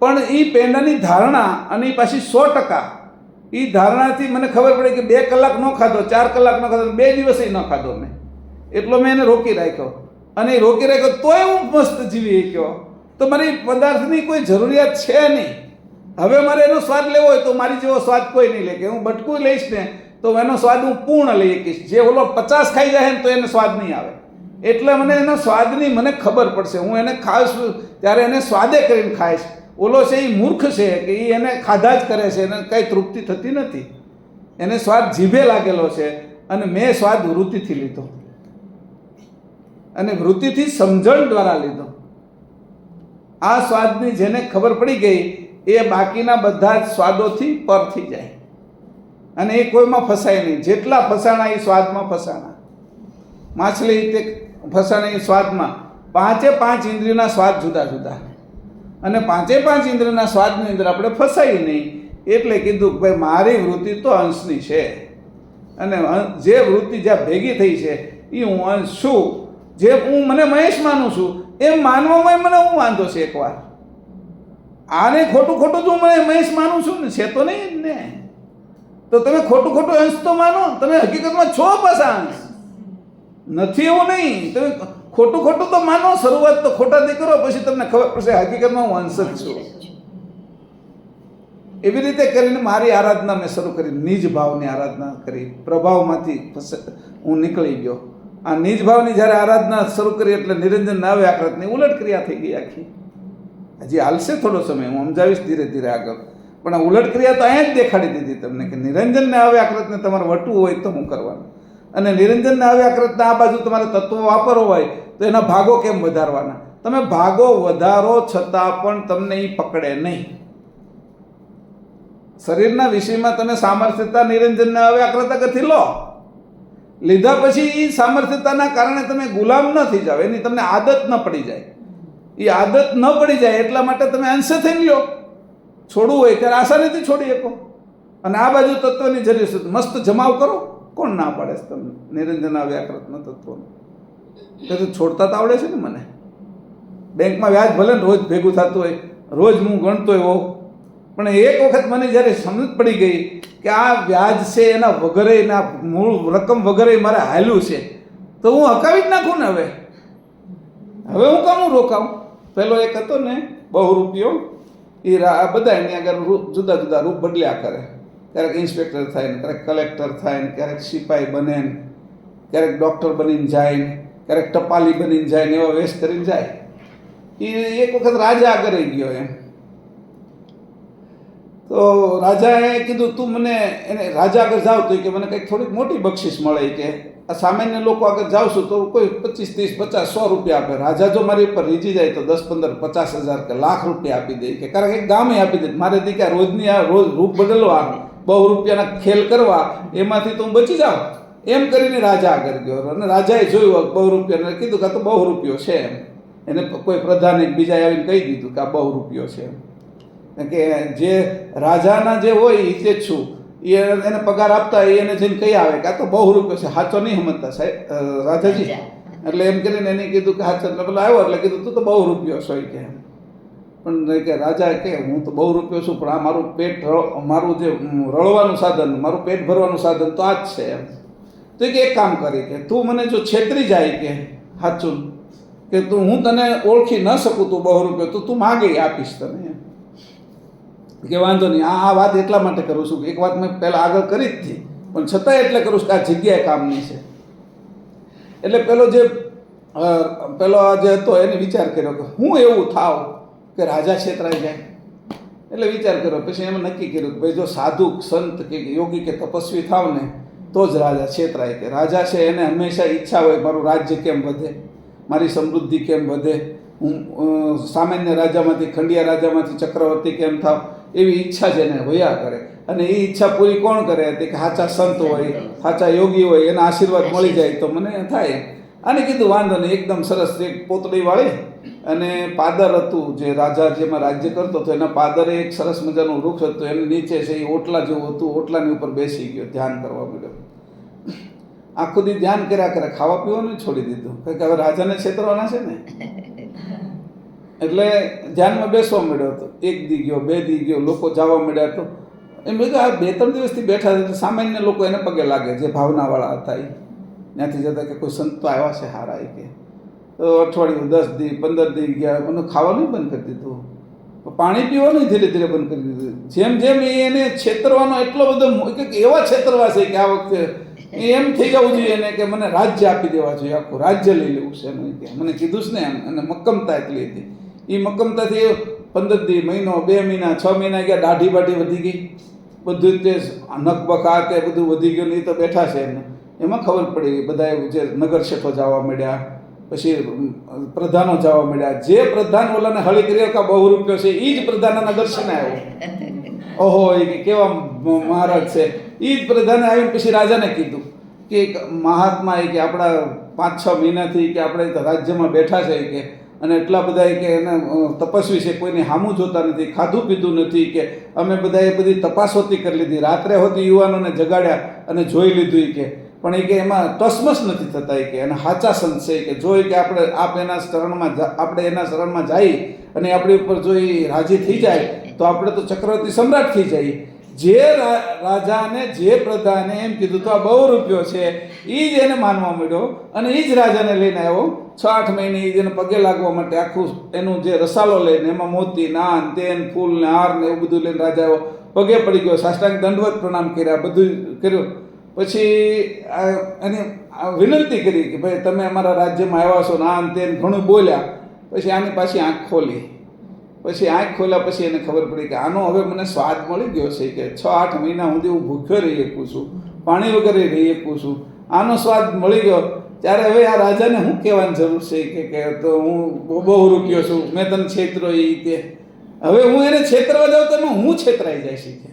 પણ એ પેંડાની ધારણા અને પાછી 100%, એ ધારણાથી મને ખબર પડે કે 2 કલાક ન ખાધો, 4 કલાક ન ખાધો, 2 દિવસે ન ખાધો મેં, એટલો મેં એને રોકી રાખ્યો. અને એ રોકી રાખ્યો તોય હું મસ્ત જીવી શક્યો. તો મારી પદાર્થની કોઈ જરૂરિયાત છે નહીં. હવે મારે એનો સ્વાદ લેવો હોય તો મારી જેવો સ્વાદ કોઈ નહીં લે. કે હું બટકું લઈશ ને તો એનો સ્વાદ હું પૂર્ણ લઈ શકીશ. જે ઓલો 50 ખાઈ જાય ને તો એને સ્વાદ નહીં આવે. એટલે મને એના સ્વાદની મને ખબર પડશે. હું એને ખાઈશ ત્યારે એને સ્વાદે કરીને ખાઈશ. ઓલો છે એ મૂર્ખ છે કે એ એને ખાધા જ કરે છે, એને કંઈ તૃપ્તિ થતી નથી. એને સ્વાદ જીભે લાગેલો છે, અને મેં સ્વાદ વૃત્તિથી લીધો, અને વૃત્તિથી સમજણ દ્વારા લીધો. આ સ્વાદની જેને ખબર પડી ગઈ એ બાકીના બધા જ સ્વાદોથી પર થઈ જાય, અને એ કોઈમાં ફસાય નહીં. જેટલા ફસાણા એ સ્વાદમાં ફસાણા. માછલી તે ફસાણા એ સ્વાદમાં. 5 ઇન્દ્રિયના સ્વાદ જુદા જુદા, અને 5 ઇન્દ્રિયના સ્વાદની અંદર આપણે ફસાઈ નહીં. એટલે કીધું કે ભાઈ મારી વૃત્તિ તો અંશની છે, અને જે વૃત્તિ જ્યાં ભેગી થઈ છે એ હું અંશ છું. જે હું મને મહેશ માનું છું એમ માનવામાં મને હું વાંધો છે? એકવાર આને ખોટું જો મને મહેશ માનું છું ને, છે તો નહીં જ ને. તો તમે ખોટું અંશ તો માનો, તમે હકીકતમાં છો પાછા અંશ નથી, એવું નહીં. તમે ખોટું તો માનો. શરૂઆત તો ખોટાથી કરો, પછી તમને ખબર પડશે હકીકતમાં હું અંશ જ છું. એવી રીતે કરીને મારી આરાધના મેં શરૂ કરી, નિજ ભાવની આરાધના કરી. પ્રભાવમાંથી હું નીકળી ગયો. આ નિજ ભાવની જ્યારે આરાધના શરૂ કરી એટલે નિરંજન ના વ્યાકૃતની ઉલટ ક્રિયા થઈ ગઈ આખી. હજી હાલશે થોડો સમય, હું સમજાવીશ ધીરે ધીરે આગળ. પણ આ ઉલટ ક્રિયા તો અહીંયા જ દેખાડી દીધી તમને કે નિરંજનને આવ્યાકૃતને તમારે વટવું હોય તો હું કરવાનું, અને નિરંજનને આવ્યાકૃતને આ બાજુ તમારે તત્વો વાપરવો હોય તો એના ભાગો કેમ વધારવાના. તમે ભાગો વધારો છતાં પણ તમને એ પકડે નહીં. શરીરના વિષયમાં તમે સામર્થ્યતા નિરંજનને આવ્યાકૃતથી લો, લીધા પછી એ સામર્થ્યતાના કારણે તમે ગુલામ ન થઈ જાઓ, એની તમને આદત ન પડી જાય. એ આદત ન પડી જાય એટલા માટે તમે અંશ થઈને લો. છોડવું હોય ત્યારે આસાનીથી છોડી શકો. અને આ બાજુ તત્વની જરૂર છે, મસ્ત જમાવ કરો. કોણ ના પાડે છે તમને નિરંજન વ્યાકૃતનો તત્વનો? તો છોડતા તો આવડે છે ને મને. બેંકમાં વ્યાજ ભલે ને રોજ ભેગું થતું હોય, રોજ હું ગણતો હોઉં, પણ એક વખત મને જ્યારે સમજ પડી ગઈ કે આ વ્યાજ છે એના વગરે, એના મૂળ રકમ વગરે મારે હાલ્યું છે, તો હું હકાવી જ નાખું ને. હવે હું કામ રોકાવું? પેલો એક હતો ને બહુ રૂપિયો, એ બધા એની આગળ જુદા જુદા રૂપ બદલ્યા કરે. ક્યારેક ઇન્સ્પેક્ટર થાય ને, ક્યારેક કલેક્ટર થાય ને, ક્યારેક સિપાહી બને ને, ક્યારેક ડૉક્ટર બનીને જાય ને, ક્યારેક ટપાલી બનીને જાય ને, એવા વેશ કરીને જાય. એ એક વખત રાજા આગળ ગયો એમ. તો રાજાએ કીધું તું મને, એને રાજા આગળ જાવ તો કે મને કંઈક થોડીક મોટી બક્ષિસ મળે કે આ સામાન્ય લોકો આગળ જાઉં છું તો કોઈ 25, 30, 50, 100 રૂપિયા આપે. રાજા જો મારી ઉપર રીઝી જાય તો 10, 15, 50,000 કે લાખ રૂપિયા આપી દે કે કારણ કે ગામે આપી દે. મારે દીકરા રોજની આ રોજ રૂપ બદલવા, બહુ રૂપિયાના ખેલ કરવા, એમાંથી તો હું બચી જાઉં એમ કરીને રાજા આગળ ગયો. અને રાજાએ જોયું બહુ રૂપિયા, કીધું કે આ તો બહુ રૂપિયો છે એમ. એને કોઈ પ્રધાને બીજા આવીને કહી દીધું કે આ બહુ રૂપિયો છે એમ. કે જે રાજાના જે હોય એ તે છું, એને પગાર આપતા એને જઈને કહી આવે કે આ તો બહુ રૂપિયો છે, સાચો નહીં સમજતા સાહેબ રાજાજી. એટલે એમ કરીને એને કીધું કે સાચો. એટલે પેલો આવ્યો એટલે કીધું તું તો બહુ રૂપિયો છો કે એમ. પણ કે રાજા કે હું તો બહુ રૂપિયો છું, પણ આ મારું પેટ, મારું જે રળવાનું સાધન, મારું પેટ ભરવાનું સાધન તો આ જ છે એમ. તો કે એક કામ કરી કે તું મને જો છેતરી જાય કે સાચું કે તું હું તને ઓળખી ન શકું, તું બહુ રૂપિયો તો તું માગે આપીશ તને. કે વાંધો નહીં, આ વાત એટલા માટે કરું છું કે એક વાત મેં પહેલાં આગળ કરી જ હતી, પણ છતાંય એટલે કરું છું કે આ જગ્યાએ કામની છે. એટલે પેલો જે હતો એને વિચાર કર્યો કે હું એવું થાવ કે રાજા છેતરાઈ જાય. એટલે વિચાર કર્યો, પછી એમ નક્કી કર્યું કે ભાઈ જો સાધુ સંત કે યોગી કે તપસ્વી થાવ ને તો જ રાજા છેતરાય. કે રાજા છે એને હંમેશા ઈચ્છા હોય મારું રાજ્ય કેમ વધે, મારી સમૃદ્ધિ કેમ વધે, હું સામાન્ય રાજામાંથી, ખંડિયા રાજામાંથી ચક્રવર્તી કેમ થાવ, એવી ઈચ્છા છે એને વયા કરે. અને એ ઈચ્છા પૂરી કોણ કરે? કે સાચા સંત હોય, સાચા યોગી હોય, એના આશીર્વાદ મળી જાય તો મને થાય. અને કીધું વાંધો નહીં, એકદમ સરસ એક પોતળી વાળી અને પાદર હતું જે રાજા જેમાં રાજ્ય કરતો હતો, એના પાદરે એક સરસ મજાનું વૃક્ષ હતું, એની નીચે છે એ ઓટલા જેવું હતું, ઓટલાની ઉપર બેસી ગયો, ધ્યાન કરવા માંડ્યો. આખું દી ધ્યાન કર્યા કરે, ખાવા પીવાનું છોડી દીધું, કારણ કે હવે રાજાને છેતરવાના છે ને. એટલે ધ્યાનમાં બેસવા માંડ્યો હતો. 1 દી ગયો, 2 દી ગયો, લોકો જવા માંડ્યા. તો એમ બધું આ 2-3 દિવસથી બેઠા એટલે સામાન્ય લોકો એને પગે લાગે જે ભાવનાવાળા હતા. એ ત્યાંથી જતા કે કોઈ સંત તો આવ્યા છે હારા. એ કે તો અઠવાડિયું, 10 દી, 15 દી ગયા, મને ખાવાનું બંધ કરી દીધું, પાણી પીવાનું ધીરે ધીરે બંધ કરી દીધું. જેમ જેમ એને છેતરવાનો એટલો બધો કે એવા છેતરવા છે કે આ વખતે એમ થઈ જવું જોઈએ એને કે મને રાજ્ય આપી દેવા જોઈએ, આખું રાજ્ય લઈ લેવું છે એનું. કે મને કીધું જ ને એમ. અને મક્કમતા એટલી હતી. એ મક્કમતાથી 15 દી, મહિનો, 2 મહિના, 6 મહિના ગયા, દાઢી બાઢી વધી ગઈ, બધું તે નખબખ આ તે બધું વધી ગયું. ને એ તો બેઠા છે એને. એમાં ખબર પડી બધા જે નગર શેઠો જવા મળ્યા, પછી પ્રધાનો જવા મળ્યા. જે પ્રધાન ઓલાને હળી કર્યો કે બહુ રૂપિયો છે એ જ પ્રધાનના દર્શને આવ્યો. ઓહો, એ કેવા મહારાજ છે. એ જ પ્રધાને આવીને પછી રાજાને કીધું કે મહાત્મા એ કે આપણા 5-6 મહિનાથી કે આપણે રાજ્યમાં બેઠા છે કે, અને એટલા બધા કે એને તપસ્વી છે, કોઈને સામું જોતા નથી, ખાધું પીધું નથી, કે અમે બધાએ બધી તપાસ હોતી કરી લીધી, રાત્રે હોતી યુવાનોને જગાડ્યા અને જોઈ લીધું કે, પણ એ કે એમાં ટસમસ નથી થતા. કે એના સાચા સંત છે કે જો કે આપણે એના શરણમાં જઈ અને આપણી ઉપર જો એ રાજી થઈ જાય તો આપણે તો ચક્રવર્તી સમ્રાટ થઈ જાય. જે રાજાને, જે પ્રધાને એમ કીધું તો આ બહુ રૂપિયો છે, એ જ એને માનવા માંડ્યો અને એ જ રાજાને લઈને આવ્યો. 6-8 મહિને એ જેને પગે લાગવા માટે આખું એનું જે રસાલો લઈને એમાં મોતી, નાન, તેન, ફૂલ ને હાર ને એવું બધું લઈને રાજા આવ્યો, પગે પડી ગયો, સાષ્ટાંગ દંડવત પ્રણામ કર્યા, બધું કર્યું. પછી એને વિનંતી કરી કે ભાઈ તમે અમારા રાજ્યમાં આવ્યા છો, નાન તેન ઘણું બોલ્યા. પછી આની પાછી આંખ ખોલી. પછી આંખ ખોલ્યા પછી એને ખબર પડી કે આનો હવે મને સ્વાદ મળી ગયો છે. કે 6-8 મહિના સુધી હું ભૂખ્યો રહી શકું છું, પાણી વગર રહી શકું છું, આનો સ્વાદ મળી ગયો. ત્યારે હવે આ રાજાને શું કહેવાની જરૂર છે કે તો હું બહુ રૂપિયો છું, મેં તને છેતરો એ તે. હવે હું એને છેતરવા જાઉં તો હું છેતરાઈ જાય છે.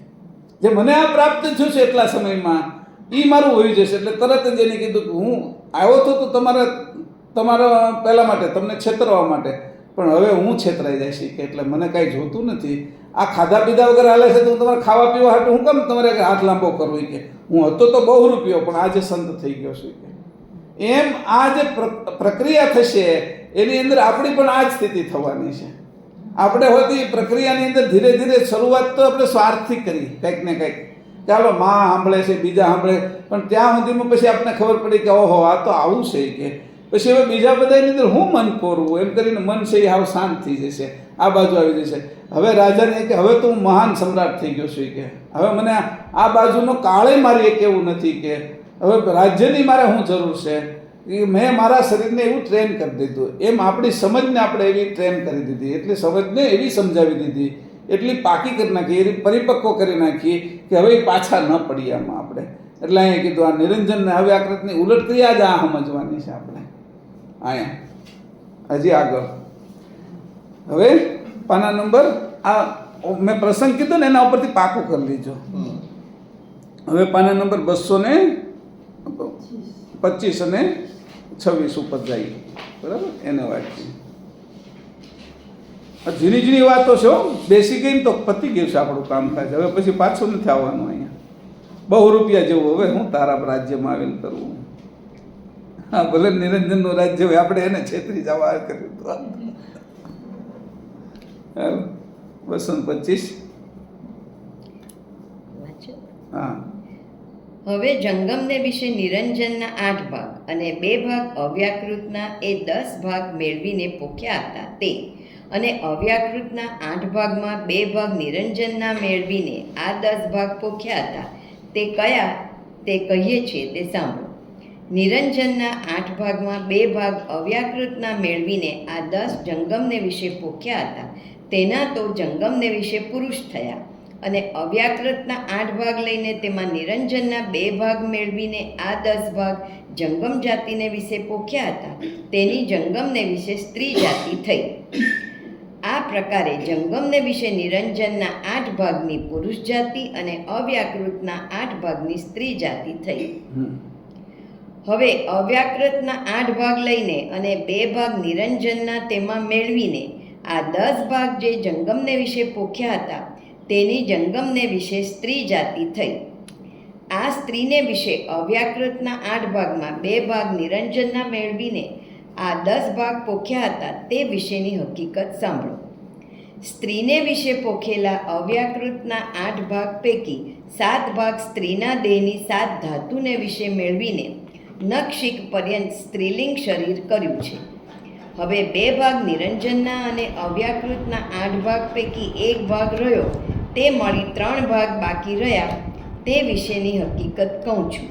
જે મને આ પ્રાપ્ત થયું છે એટલા સમયમાં એ મારું હોઈ જશે. એટલે તરત જ એને કીધું કે હું આવ્યો હતો તો તમારા પહેલાં માટે, તમને છેતરવા માટે, પણ હવે હું છેતરાઈ જાય છે કે એટલે મને કાંઈ જોતું નથી, આ ખાધા પીધા વગર હાલે છે તો હું તમારે ખાવા પીવા હાટું હું કેમ તમારે હાથ લાંબો કરવો કે હું હતો તો બહુ રૂપિયો પણ આજે સંત થઈ ગયો છું કે એમ આ જે પ્રક્રિયા થશે એની અંદર આપણી પણ આ જ સ્થિતિ થવાની છે. આપણે હોતી પ્રક્રિયાની અંદર ધીરે ધીરે શરૂઆત તો આપણે સ્વાર્થથી કરી કંઈક ને કંઈક, ચાલો માં સાંભળે છે બીજા સાંભળે, પણ ત્યાં સુધીમાં પછી આપણને ખબર પડી કે ઓહો આ તો આવું છે કે પછી હવે બીજા બધાની અંદર હું મન કોરવું એમ કરીને મન છે એ હાવ શાંત થઈ જશે, આ બાજુ આવી જશે. હવે રાજાને કે હવે તો હું મહાન સમ્રાટ થઈ ગયો છું કે હવે મને આ બાજુનો કાળે મારી એક એવું નથી કે હવે રાજ્યની મારે શું જરૂર છે, મેં મારા શરીરને એવું ટ્રેન કરી દીધું. એમ આપણી સમજને આપણે એવી ટ્રેન કરી દીધી, એટલી સમજને એવી સમજાવી દીધી, એટલી પાકી કરી નાખી, એવી પરિપક્વ કરી નાખી કે હવે પાછા ન પડીએ આમાં આપણે. એટલે અહીંયા કીધું આ નિરંજનને હવે આકૃતિની ઉલટ ક્રિયા જ આ સમજવાની છે આપણે. અહીંયા હજી આગળ હવે પાના નંબર આ મેં પ્રસંગ કીધો ને એના ઉપરથી પાકું કરી લીજો. હવે પાના નંબર 225 અને 26 ઉપર જઈએ, બરાબર? એને વાંચીએ. ઝીણી ઝીણી વાતો છે, બેસી ગઈ ને તો પતી ગયું છે આપણું કામકાજ. હવે પછી પાછું નથી આવવાનું અહીંયા. બહુ રૂપિયા જેવું હવે હું તારા રાજ્યમાં આવીને કરવું. હા, ભલે નિરંજનનું રાજ્ય હોય, આપણે એને છેતરી જવા કર્યું તો 225. હા. હવે જંગમને વિશે નિરંજનના 8 ભાગ અને 2 ભાગ અવ્યાકૃતના એ 10 ભાગ મેળવીને પોખ્યા હતા તે, અને અવ્યાકૃતના 8 ભાગમાં 2 ભાગ નિરંજનના મેળવીને આ 10 ભાગ પોખ્યા હતા તે કયા તે કહીએ છીએ તે સાંભળો. નિરંજનના 8 ભાગમાં 2 ભાગ અવ્યાકૃતના મેળવીને આ 10 જંગમને વિશે પોખ્યા હતા તેના તો જંગમને વિશે પુરુષ થયા, અને અવ્યાકૃતના 8 ભાગ લઈને તેમાં નિરંજનના 2 ભાગ મેળવીને આ 10 ભાગ જંગમ જાતિને વિશે પોખ્યા હતા તેની જંગમને વિશે સ્ત્રી જાતિ થઈ. આ પ્રકારે જંગમને વિશે નિરંજનના 8 ભાગની પુરુષ જાતિ અને અવ્યાકૃતના 8 ભાગની સ્ત્રી જાતિ થઈ. હવે અવ્યાકૃતના 8 ભાગ લઈને અને 2 ભાગ નિરંજનના તેમાં મેળવીને આ 10 ભાગ જે જંગમને વિશે પોખ્યા હતા તેની જંગમને વિશે સ્ત્રી જાતિ થઈ. આ સ્ત્રીને વિશે અવ્યાકૃતના 8 ભાગમાં 2 ભાગ નિરંજનના મેળવીને આ 10 ભાગ પોખ્યા હતા તે વિશેની હકીકત સાંભળો. સ્ત્રીને વિશે પોખેલા અવ્યાકૃતના 8 ભાગ પૈકી 7 ભાગ સ્ત્રીના દેહની 7 ધાતુને વિશે મેળવીને નખશિક પર્યંત સ્ત્રીલિંગ શરીર કર્યું છે. હવે 2 ભાગ નિરંજનના અને અવ્યાકૃતના 8 ભાગ પૈકી 1 ભાગ રહ્યો તે મળી 3 ભાગ બાકી રહ્યા તે વિશેની હકીકત કહું છું.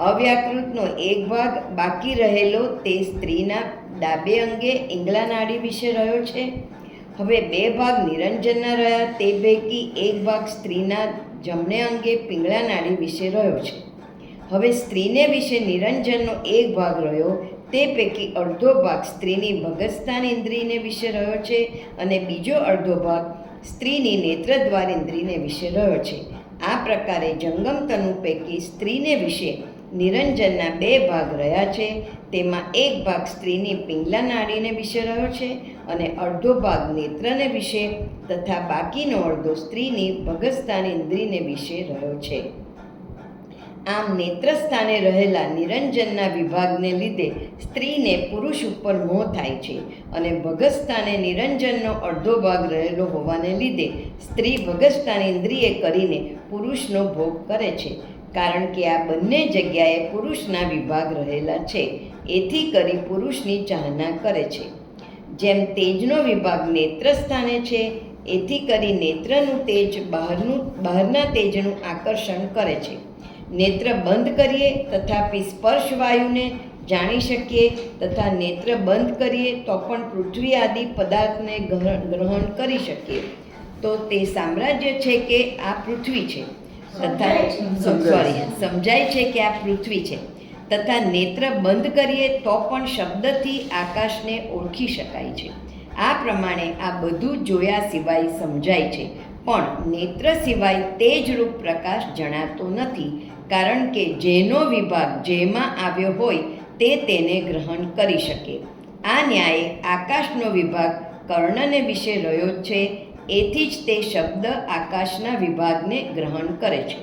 અવ્યાકૃતનો 1 ભાગ બાકી રહેલો તે સ્ત્રીના ડાબે અંગે ઈંગલા નાડી વિશે રહ્યો છે. હવે 2 ભાગ નિરંજનના રહ્યા તે પૈકી 1 ભાગ સ્ત્રીના જમણે અંગે પિંગળા નાડી વિશે રહ્યો છે. હવે સ્ત્રીને વિશે નિરંજનનો 1 ભાગ રહ્યો તે પૈકી અડધો ભાગ સ્ત્રીની ભગસ્થાન ઇન્દ્રિયને વિશે રહ્યો છે અને બીજો અડધો ભાગ સ્ત્રીની નેત્રદ્વાર ઇન્દ્રિયને વિશે રહ્યો છે. આ પ્રકારે જંગમ તનુ પૈકી સ્ત્રીને વિશે નિરંજનના 2 ભાગ રહ્યા છે તેમાં 1 ભાગ સ્ત્રીની પિંગલા નાડીને વિશે રહ્યો છે અને અડધો ભાગ નેત્રને વિશે તથા બાકીનો અડધો સ્ત્રીની ભગસ્થાન ઇન્દ્રિયને વિશે રહ્યો છે. આમ નેત્રસ્થાને રહેલા નિરંજનના વિભાગને લીધે સ્ત્રીને પુરુષ ઉપર મોહ થાય છે અને ભગસ્થાને નિરંજનનો અડધો ભાગ રહેલો હોવાને લીધે સ્ત્રી ભગસ્થાન ઇન્દ્રિય કરીને પુરુષનો ભોગ કરે છે, કારણ કે આ બંને જગ્યાએ પુરુષના વિભાગ રહેલા છે એથી કરી પુરુષની ચાહના કરે છે. જેમ તેજનો વિભાગ નેત્રસ્થાને છે એથી કરી નેત્રનું તેજ બહારના તેજનું આકર્ષણ કરે છે. નેત્ર બંધ કરીએ તથાપી સ્પર્શ વાયુને જાણી શકીએ તથા નેત્ર બંધ કરીએ તો પણ પૃથ્વી આદિ પદાર્થને ગ્રહણ કરી શકીએ તો તે સામ્રાજ્ય છે કે આ પૃથ્વી છે તથા સમજાય છે કે આ પૃથ્વી છે તથા નેત્ર બંધ કરીએ તો પણ શબ્દથી આકાશને ઓળખી શકાય છે. આ પ્રમાણે આ બધું જોયા સિવાય સમજાય છે, પણ નેત્ર સિવાય તેજરૂપ પ્રકાશ જણાતો નથી, કારણ કે જેનો વિભાગ જેમાં આવ્યો હોય તે તેને ગ્રહણ કરી શકે. આ ન્યાયે આકાશનો વિભાગ કર્ણને વિશે રહ્યો છે, એથી જ તે શબ્દ આકાશના વિભાગને ગ્રહણ કરે છે.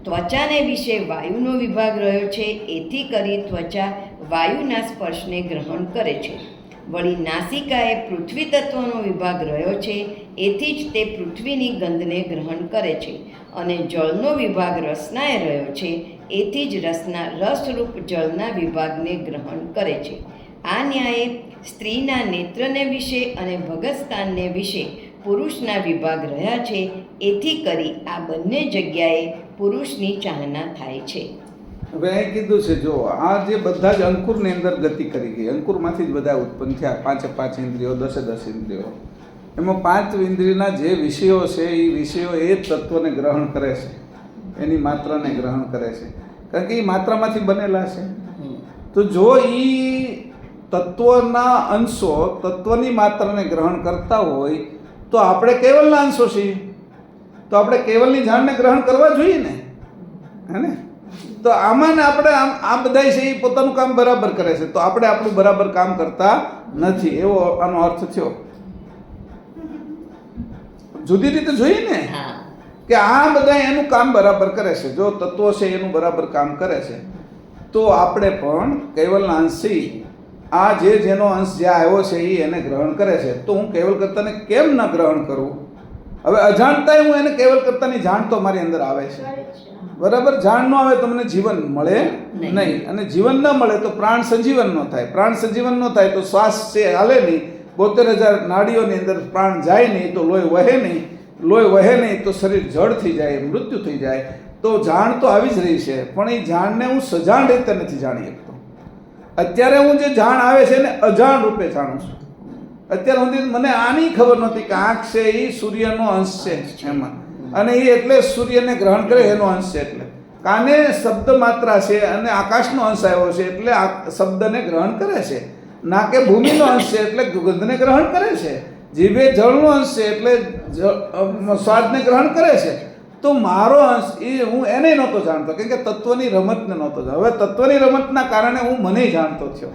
ત્વચાને વિશે વાયુનો વિભાગ રહ્યો છે, એથી કરી ત્વચા વાયુના સ્પર્શને ગ્રહણ કરે છે. વળી નાસિકાએ પૃથ્વી તત્વનો વિભાગ રહ્યો છે, એથી જ તે પૃથ્વીની ગંધને ગ્રહણ કરે છે. અને જળનો વિભાગ રસનાએ રહ્યો છે, એથી જ રસના રસરૂપ જળના વિભાગને ગ્રહણ કરે છે. આ ન્યાયે સ્ત્રીના નેત્રને વિશે અને ભગસ્તાનને વિશે પુરુષના વિભાગ રહ્યા છે, એથી કરી આ બંને જગ્યાએ પુરુષની ચાહના થાય છે. હવે અહીં કીધું છે, જો આ જે બધા જ અંકુરની અંદર ગતિ કરી ગઈ, અંકુરમાંથી જ બધા ઉત્પન્ન થયા, 5 ઇન્દ્રિયો, 10 ઇન્દ્રિયો. એમાં 5 ઇન્દ્રિયના જે વિષયો છે એ વિષયો એ જ તત્વને ગ્રહણ કરે છે, એની માત્રાને ગ્રહણ કરે છે, કારણ કે એ માત્રામાંથી બનેલા છે. તો જો એ તત્વના અંશો તત્વની માત્રાને ગ્રહણ કરતા હોય તો આપણે કેવલના અંશો છીએ, તો આપણે કેવલની જાણને ગ્રહણ કરવા જોઈએ ને, હે ને? તો આમાં ને આપણે આ બધા છે એ પોતાનું કામ બરાબર કરે છે, તો આપણે આપણું બરાબર કામ કરતા નથી, એવો આનો અર્થ થયો. જુદી રીતે જોઈએ ને કે આ બધા એનું કામ બરાબર કરે છે. જો તત્વો છે એનું બરાબર કામ કરે છે તો આપણે પણ કેવલના અંશી આ જેનો અંશ જ્યાં આવ્યો છે એ એને ગ્રહણ કરે છે. તો હું કેવલ કર્તાને કેમ ન ગ્રહણ કરું? હવે અજાણતા હું એને કેવલ કર્તાની જાણ તો મારી અંદર આવે છે, બરાબર? જાણ ન આવે તો મને જીવન મળે નહીં, અને જીવન ન મળે તો પ્રાણ સંજીવન ન થાય, પ્રાણ સંજીવન ન થાય તો શ્વાસ છે હાલે નહીં, 72,000 નાડીઓની અંદર પ્રાણ જાય નહીં તો લોહી વહે નહીં, લોહી વહે નહીં તો શરીર જડ થઈ જાય, મૃત્યુ થઈ જાય. તો જાણ તો આવી જ રહી છે, પણ એ જાણને હું સજાણ રીતે નથી જાણી શકતો. અત્યારે હું જે જાણ આવે છે એને અજાણ રૂપે જાણું છું. અત્યાર સુધી મને આની ખબર નહોતી કે આંખ છે એ સૂર્યનો અંશ છે એમાં, અને એ એટલે સૂર્યને ગ્રહણ કરે એનો અંશ છે. એટલે કાને શબ્દ માત્રા છે અને આકાશનો અંશ આવ્યો છે એટલે આ શબ્દને ગ્રહણ કરે છે, ના કે ભૂમિનો અંશ છે એટલે ગંધને ગ્રહણ કરે છે, જીભે જળનો અંશ છે એટલે સ્વાદને ગ્રહણ કરે છે. તો મારો અંશ એ હું એને નહોતો જાણતો, કેમ કે તત્વની રમતને નહોતો જાણતો. હવે તત્વની રમતના કારણે હું મને જાણતો થયો.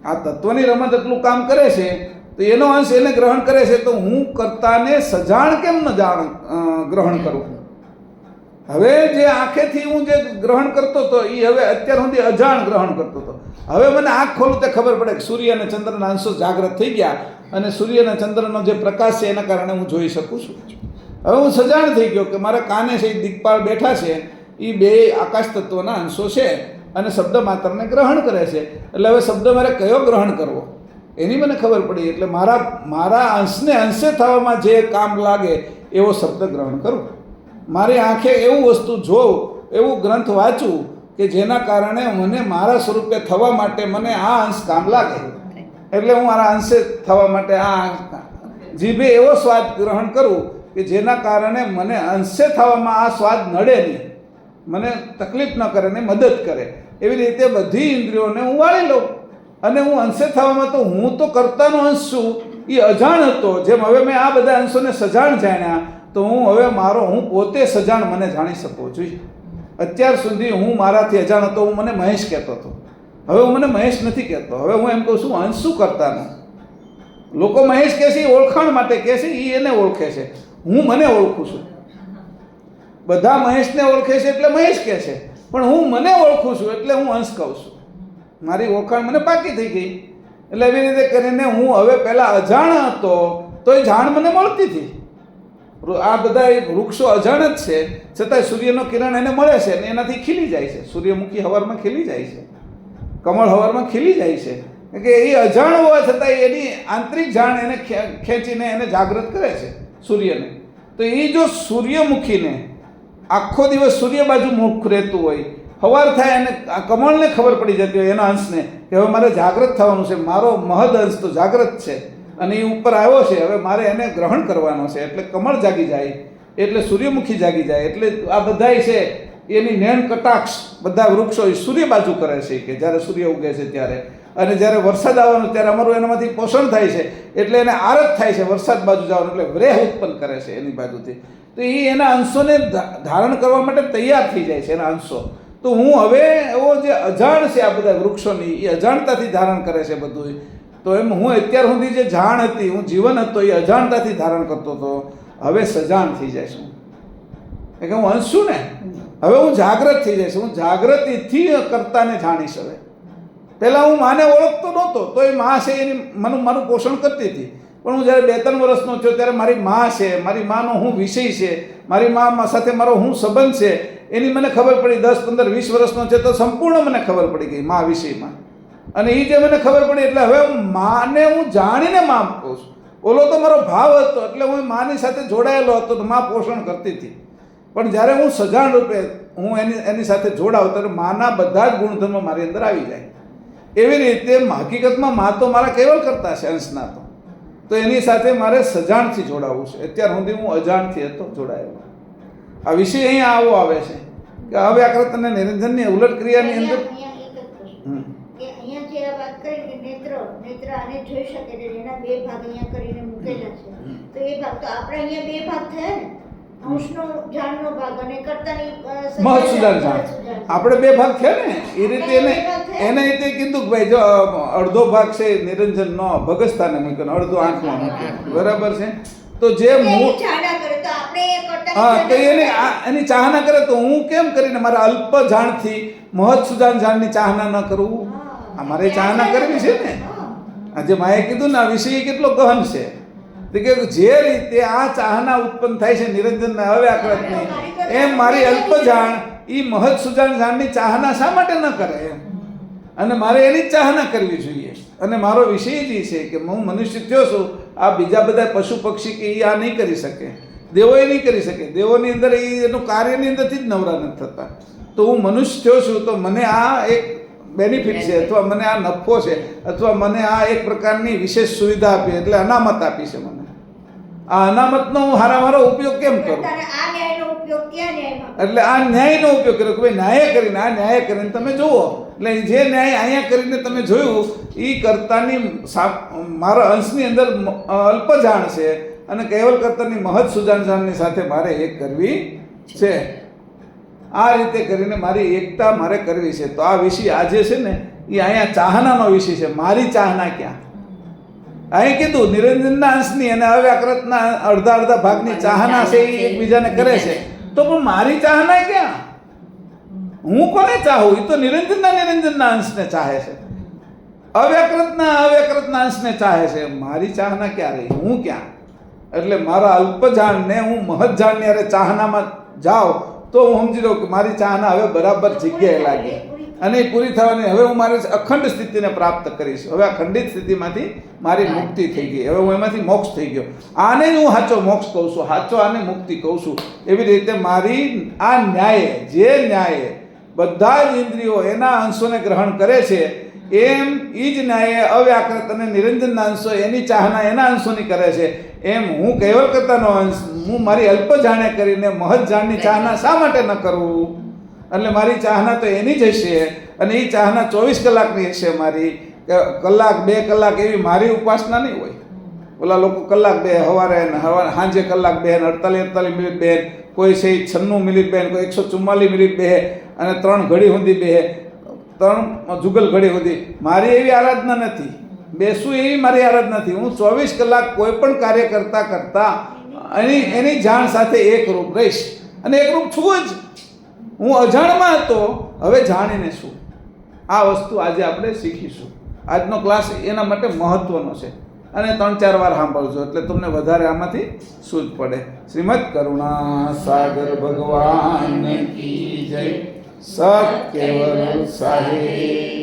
આ તત્વની રમત એટલું કામ કરે છે તો એનો અંશ એને ગ્રહણ કરે છે, તો હું કર્તાને સજાણ કેમ ન ગ્રહણ કરું? હવે જે આંખેથી હું જે ગ્રહણ કરતો હતો એ હવે અત્યાર સુધી અજાણ ગ્રહણ કરતો હતો. હવે મને આંખ ખોલું તે ખબર પડે કે સૂર્ય અને ચંદ્રના અંશો જાગૃત થઈ ગયા, અને સૂર્ય અને ચંદ્રનો જે પ્રકાશ છે એના કારણે હું જોઈ શકું છું. હવે હું સજાણ થઈ ગયો કે મારા કાને છે એ દિગ્પાળ બેઠા છે, એ બે આકાશ તત્વના અંશો છે અને શબ્દ માત્રને ગ્રહણ કરે છે. એટલે હવે શબ્દ મારે કયો ગ્રહણ કરવો એની મને ખબર પડી. એટલે મારા અંશને અંશે થવામાં જે કામ લાગે એવો શબ્દ ગ્રહણ કરું. મારી આંખે એવું વસ્તુ જોઉં, એવું ગ્રંથ વાંચું કે જેના કારણે મને મારા સ્વરૂપે થવા માટે મને આ અંશ કામ લાગે, એટલે હું મારા અંશે થવા માટે આ જીભે એવો સ્વાદ ગ્રહણ કરું કે જેના કારણે મને અંશે થવામાં આ સ્વાદ નડે નહીં, મને તકલીફ ન કરે ને મદદ કરે. એવી રીતે બધી ઇન્દ્રિયોને હું વાળી લઉં, અને હું અંશે થવામાં તો હું તો કર્તાનો અંશ છું, એ અજાણ હતો. જેમ હવે મેં આ બધા અંશોને સજાણ જાણ્યા તો હું પોતે સજાણ મને જાણી શકું જોઈએ. અત્યાર સુધી હું મારાથી અજાણ હતો, હું મને મહેશ કહેતો હતો. હવે હું મને મહેશ નથી કહેતો, હવે હું એમ કહું છું અંશ શું કરતાનો. લોકો મહેશ કહે છે, ઓળખાણ માટે કહે છે, એ એને ઓળખે છે, હું મને ઓળખું છું. બધા મહેશને ઓળખે છે એટલે મહેશ કહે છે, પણ હું મને ઓળખું છું એટલે હું અંશ કહું છું. મારી ઓળખાણ મને પાકી થઈ ગઈ. એટલે એવી રીતે કરીને હું હવે પહેલાં અજાણ હતો તો એ જાણ મને મળતી હતી. આ બધા વૃક્ષો અજાણ જ છે, છતાંય સૂર્યનો કિરણ એને મળે છે અને એનાથી ખીલી જાય છે. સૂર્યમુખી હવારમાં ખીલી જાય છે, કમળ હવારમાં ખીલી જાય છે, કે એ અજાણ હોવા છતાં એની આંતરિક જાણ એને ખેંચીને એને જાગૃત કરે છે સૂર્યને. તો એ જો સૂર્યમુખીને આખો દિવસ સૂર્ય બાજુ મુખ રહેતું હોય, સવાર થાય અને કમળને ખબર પડી જતી હોય એના અંશને કે હવે મારે જાગૃત થવાનું છે, મારો મહદ અંશ તો જાગૃત છે અને એ ઉપર આવ્યો છે, હવે મારે એને ગ્રહણ કરવાનો છે. એટલે કમળ જાગી જાય, એટલે સૂર્યમુખી જાગી જાય. એટલે આ બધાય છે એની નયન કટાક્ષ બધા વૃક્ષો એ સૂર્ય બાજુ કરે છે કે જ્યારે સૂર્ય ઉગે છે ત્યારે, અને જ્યારે વરસાદ આવવાનો ત્યારે અમારું એનામાંથી પોષણ થાય છે, એટલે એને આરત થાય છે વરસાદ બાજુ જવાનું, એટલે વ્રેહ ઉત્પન્ન કરે છે એની બાજુથી. તો એ એના અંશોને ધારણ કરવા માટે તૈયાર થઈ જાય છે એના અંશો. તો હું હવે એવો જે અજાણ છે આ બધા વૃક્ષોની, એ અજાણતાથી ધારણ કરે છે બધું. તો એમ હું અત્યાર સુધી જે જાણ હતી, હું જીવન હતો એ અજાણતાથી ધારણ કરતો હતો, હવે સજાણ થઈ જાય છું. એટલે હું અંશ છું ને, હવે હું જાગ્રત થઈ જઈશ. હું જાગૃતિથી કર્તાને જાણીશ. હવે પહેલાં હું માને ઓળખતો નહોતો, તો એ મા છે એની મારું પોષણ કરતી હતી. પણ હું જ્યારે 2-3 વર્ષનો થયો ત્યારે મારી મા છે, મારી માનો હું વિષય છે, મારી મા સાથે મારો હું સંબંધ છે, એની મને ખબર પડી. 10, 15, 20 વર્ષનો છે તો સંપૂર્ણ મને ખબર પડી ગઈ મા વિષયમાં. અને એ જે મને ખબર પડી એટલે હવે માને હું જાણીને મા કહું છું. ઓલો તો મારો ભાવ હતો એટલે હું માની સાથે જોડાયેલો હતો, તો મા પોષણ કરતી હતી. પણ જ્યારે હું સજાણ રૂપે હું એની સાથે જોડાઉં ત્યારે માના બધા જ ગુણધર્મો મારી અંદર આવી જાય. એવી રીતે હકીકતમાં મા તો મારા કેવલ કરતા છે, અંશના તો એની સાથે મારે સજાણથી જોડાવવું છે. અત્યાર સુધી હું અજાણથી હતો જોડાયેલો. આ વિષય અહીંયા આવો આવે છે કે અવ્યાકૃત અને નિરંજનની ઉલટ ક્રિયાની અંદર અહીંયા જે આ વાત કરી કે નેત્ર આને જોઈ શકે છે, એના 2 ભાગ અહીંયા કરીને મૂકેલા છે. તો એ ભાગ તો આપણે અહીંયા 2 ભાગ થયા ને, અંશનો જાણનો ભાગ અને કર્તાની મહત સુધાર જાણ. આપણે 2 ભાગ થયા ને એ રીતે એને રીતે કીધું કે ભાઈ જો અડધો ભાગ છે નિરંજનનો ભગસ્તાને મૂક્યો, અડધો આંખમાં મૂક્યો, બરાબર છે. તો જે હા, તો એની ચાહના કરે તો હું કેમ કરીને મારા અલ્પ જાણથી મહત સુધાર જાણની ચાહના ન કરું? અમારે ચાહના કરવી છે ને. આજે માએ કીધું ને આ વિષય કેટલો ગહન છે. તો કે જે રીતે આ ચાહના ઉત્પન્ન થાય છે નિરંજનના અવ્યાકૃતની, એમ મારી અલ્પ જાણ એ મહત સુજાન જાણની ચાહના શા માટે ન કરે એમ? અને મારે એની જ ચાહના કરવી જોઈએ. અને મારો વિષય જ છે કે હું મનુષ્ય થયો છું, આ બીજા બધા પશુ પક્ષી કે એ આ નહીં કરી શકે, દેવો એ નહીં કરી શકે. દેવોની અંદર એનું કાર્યની અંદરથી જ નવરા નથી થતા. તો હું મનુષ્ય થયો છું તો મને આ એક બેનિફિટ છે, અથવા મને આ નફો છે, અથવા મને આ એક પ્રકારની વિશેષ સુવિધા આપી, એટલે અનામત આપી છે મને. આ અનામતનો હું હારામારો ઉપયોગ કેમ કરું? એટલે આ ન્યાયનો ઉપયોગ કર્યો કે ભાઈ ન્યાય કરીને તમે જુઓ. એટલે જે ન્યાય અહીંયા કરીને તમે જોયું એ કર્તાની મારા અંશની અંદર અલ્પ જાણ છે, અને કેવલ કર્તાની મહત સુજાન જાણની સાથે મારે એક કરવી છે. આ રીતે કરીને મારી એકતા મારે કરવી છે. તો આ વિષય આજે છે ને એ અહીંયા ચાહનાનો વિષય છે. મારી ચાહના ક્યાં? અહીં કીધું નિરંજનના અંશની અને અવ્યાકૃતના અડધા ભાગની ચાહના છે એ એકબીજાને કરે છે. તો પણ મારી ચાહના ક્યાં? હું કોને ચાહું? એ તો નિરંજનના અંશને ચાહે છે, અવ્યાકૃતના અંશને ચાહે છે. મારી ચાહના ક્યાં રહી? હું ક્યાં? એટલે મારા અલ્પ જાણને હું મહત જાણની અરે ચાહનામાં જાઉં તો હું સમજી લઉં કે મારી ચાહના હવે બરાબર જગ્યાએ લાગી અને એ પૂરી થવાની. હવે હું મારી અખંડ સ્થિતિને પ્રાપ્ત કરીશ. હવે આ ખંડિત સ્થિતિમાંથી મારી મુક્તિ થઈ ગઈ. હવે હું એમાંથી મોક્ષ થઈ ગયો. આને જ હું સાચો મોક્ષ કહું છું, સાચો આને મુક્તિ કહું છું. એવી રીતે મારી આ ન્યાય, જે ન્યાય બધા જ ઇન્દ્રિયો એના અંશોને ગ્રહણ કરે છે, એમ એ જ ન્યાય અવ્યાકૃત અને નિરંજનના અંશો એની ચાહના એના અંશોની કરે છે. એમ હું કેવલ કરતાનો અંશ હું મારી અલ્પ જાણે કરીને મહત જાણની ચાહના શા માટે ન કરવું? એટલે મારી ચાહના તો એની જ હશે, અને એ ચાહના 24 કલાકની હશે. મારી કલાક 2 કલાક એવી મારી ઉપાસના નહીં હોય. ઓલા લોકો કલાક 2 સવારે સાંજે કલાક 2 48 મિનિટ 2, કોઈ છે 96 મિનિટ 2, કોઈ 144 મિનિટ 2, અને 3 ઘડી સુધી 2, 3 જુગલ ઘડી સુધી. મારી એવી આરાધના નથી. બેસું એવી મારી આરાધના નથી. હું 24 કલાક કોઈ પણ કાર્ય કરતા એની જાણ સાથે એકરૂપ રહીશ, અને એકરૂપ છું જ. હું અજાણમાં હતો, હવે જાણીને છું. આ વસ્તુ આજે આપણે શીખીશું. આજનો ક્લાસ એના માટે મહત્વનો છે, અને 3-4 વાર સાંભળજો એટલે તમને વધારે આમાંથી સૂઝ પડે. શ્રીમદ કરુણા સાગર ભગવાન કી જય. સત કેવલ સાહેબ.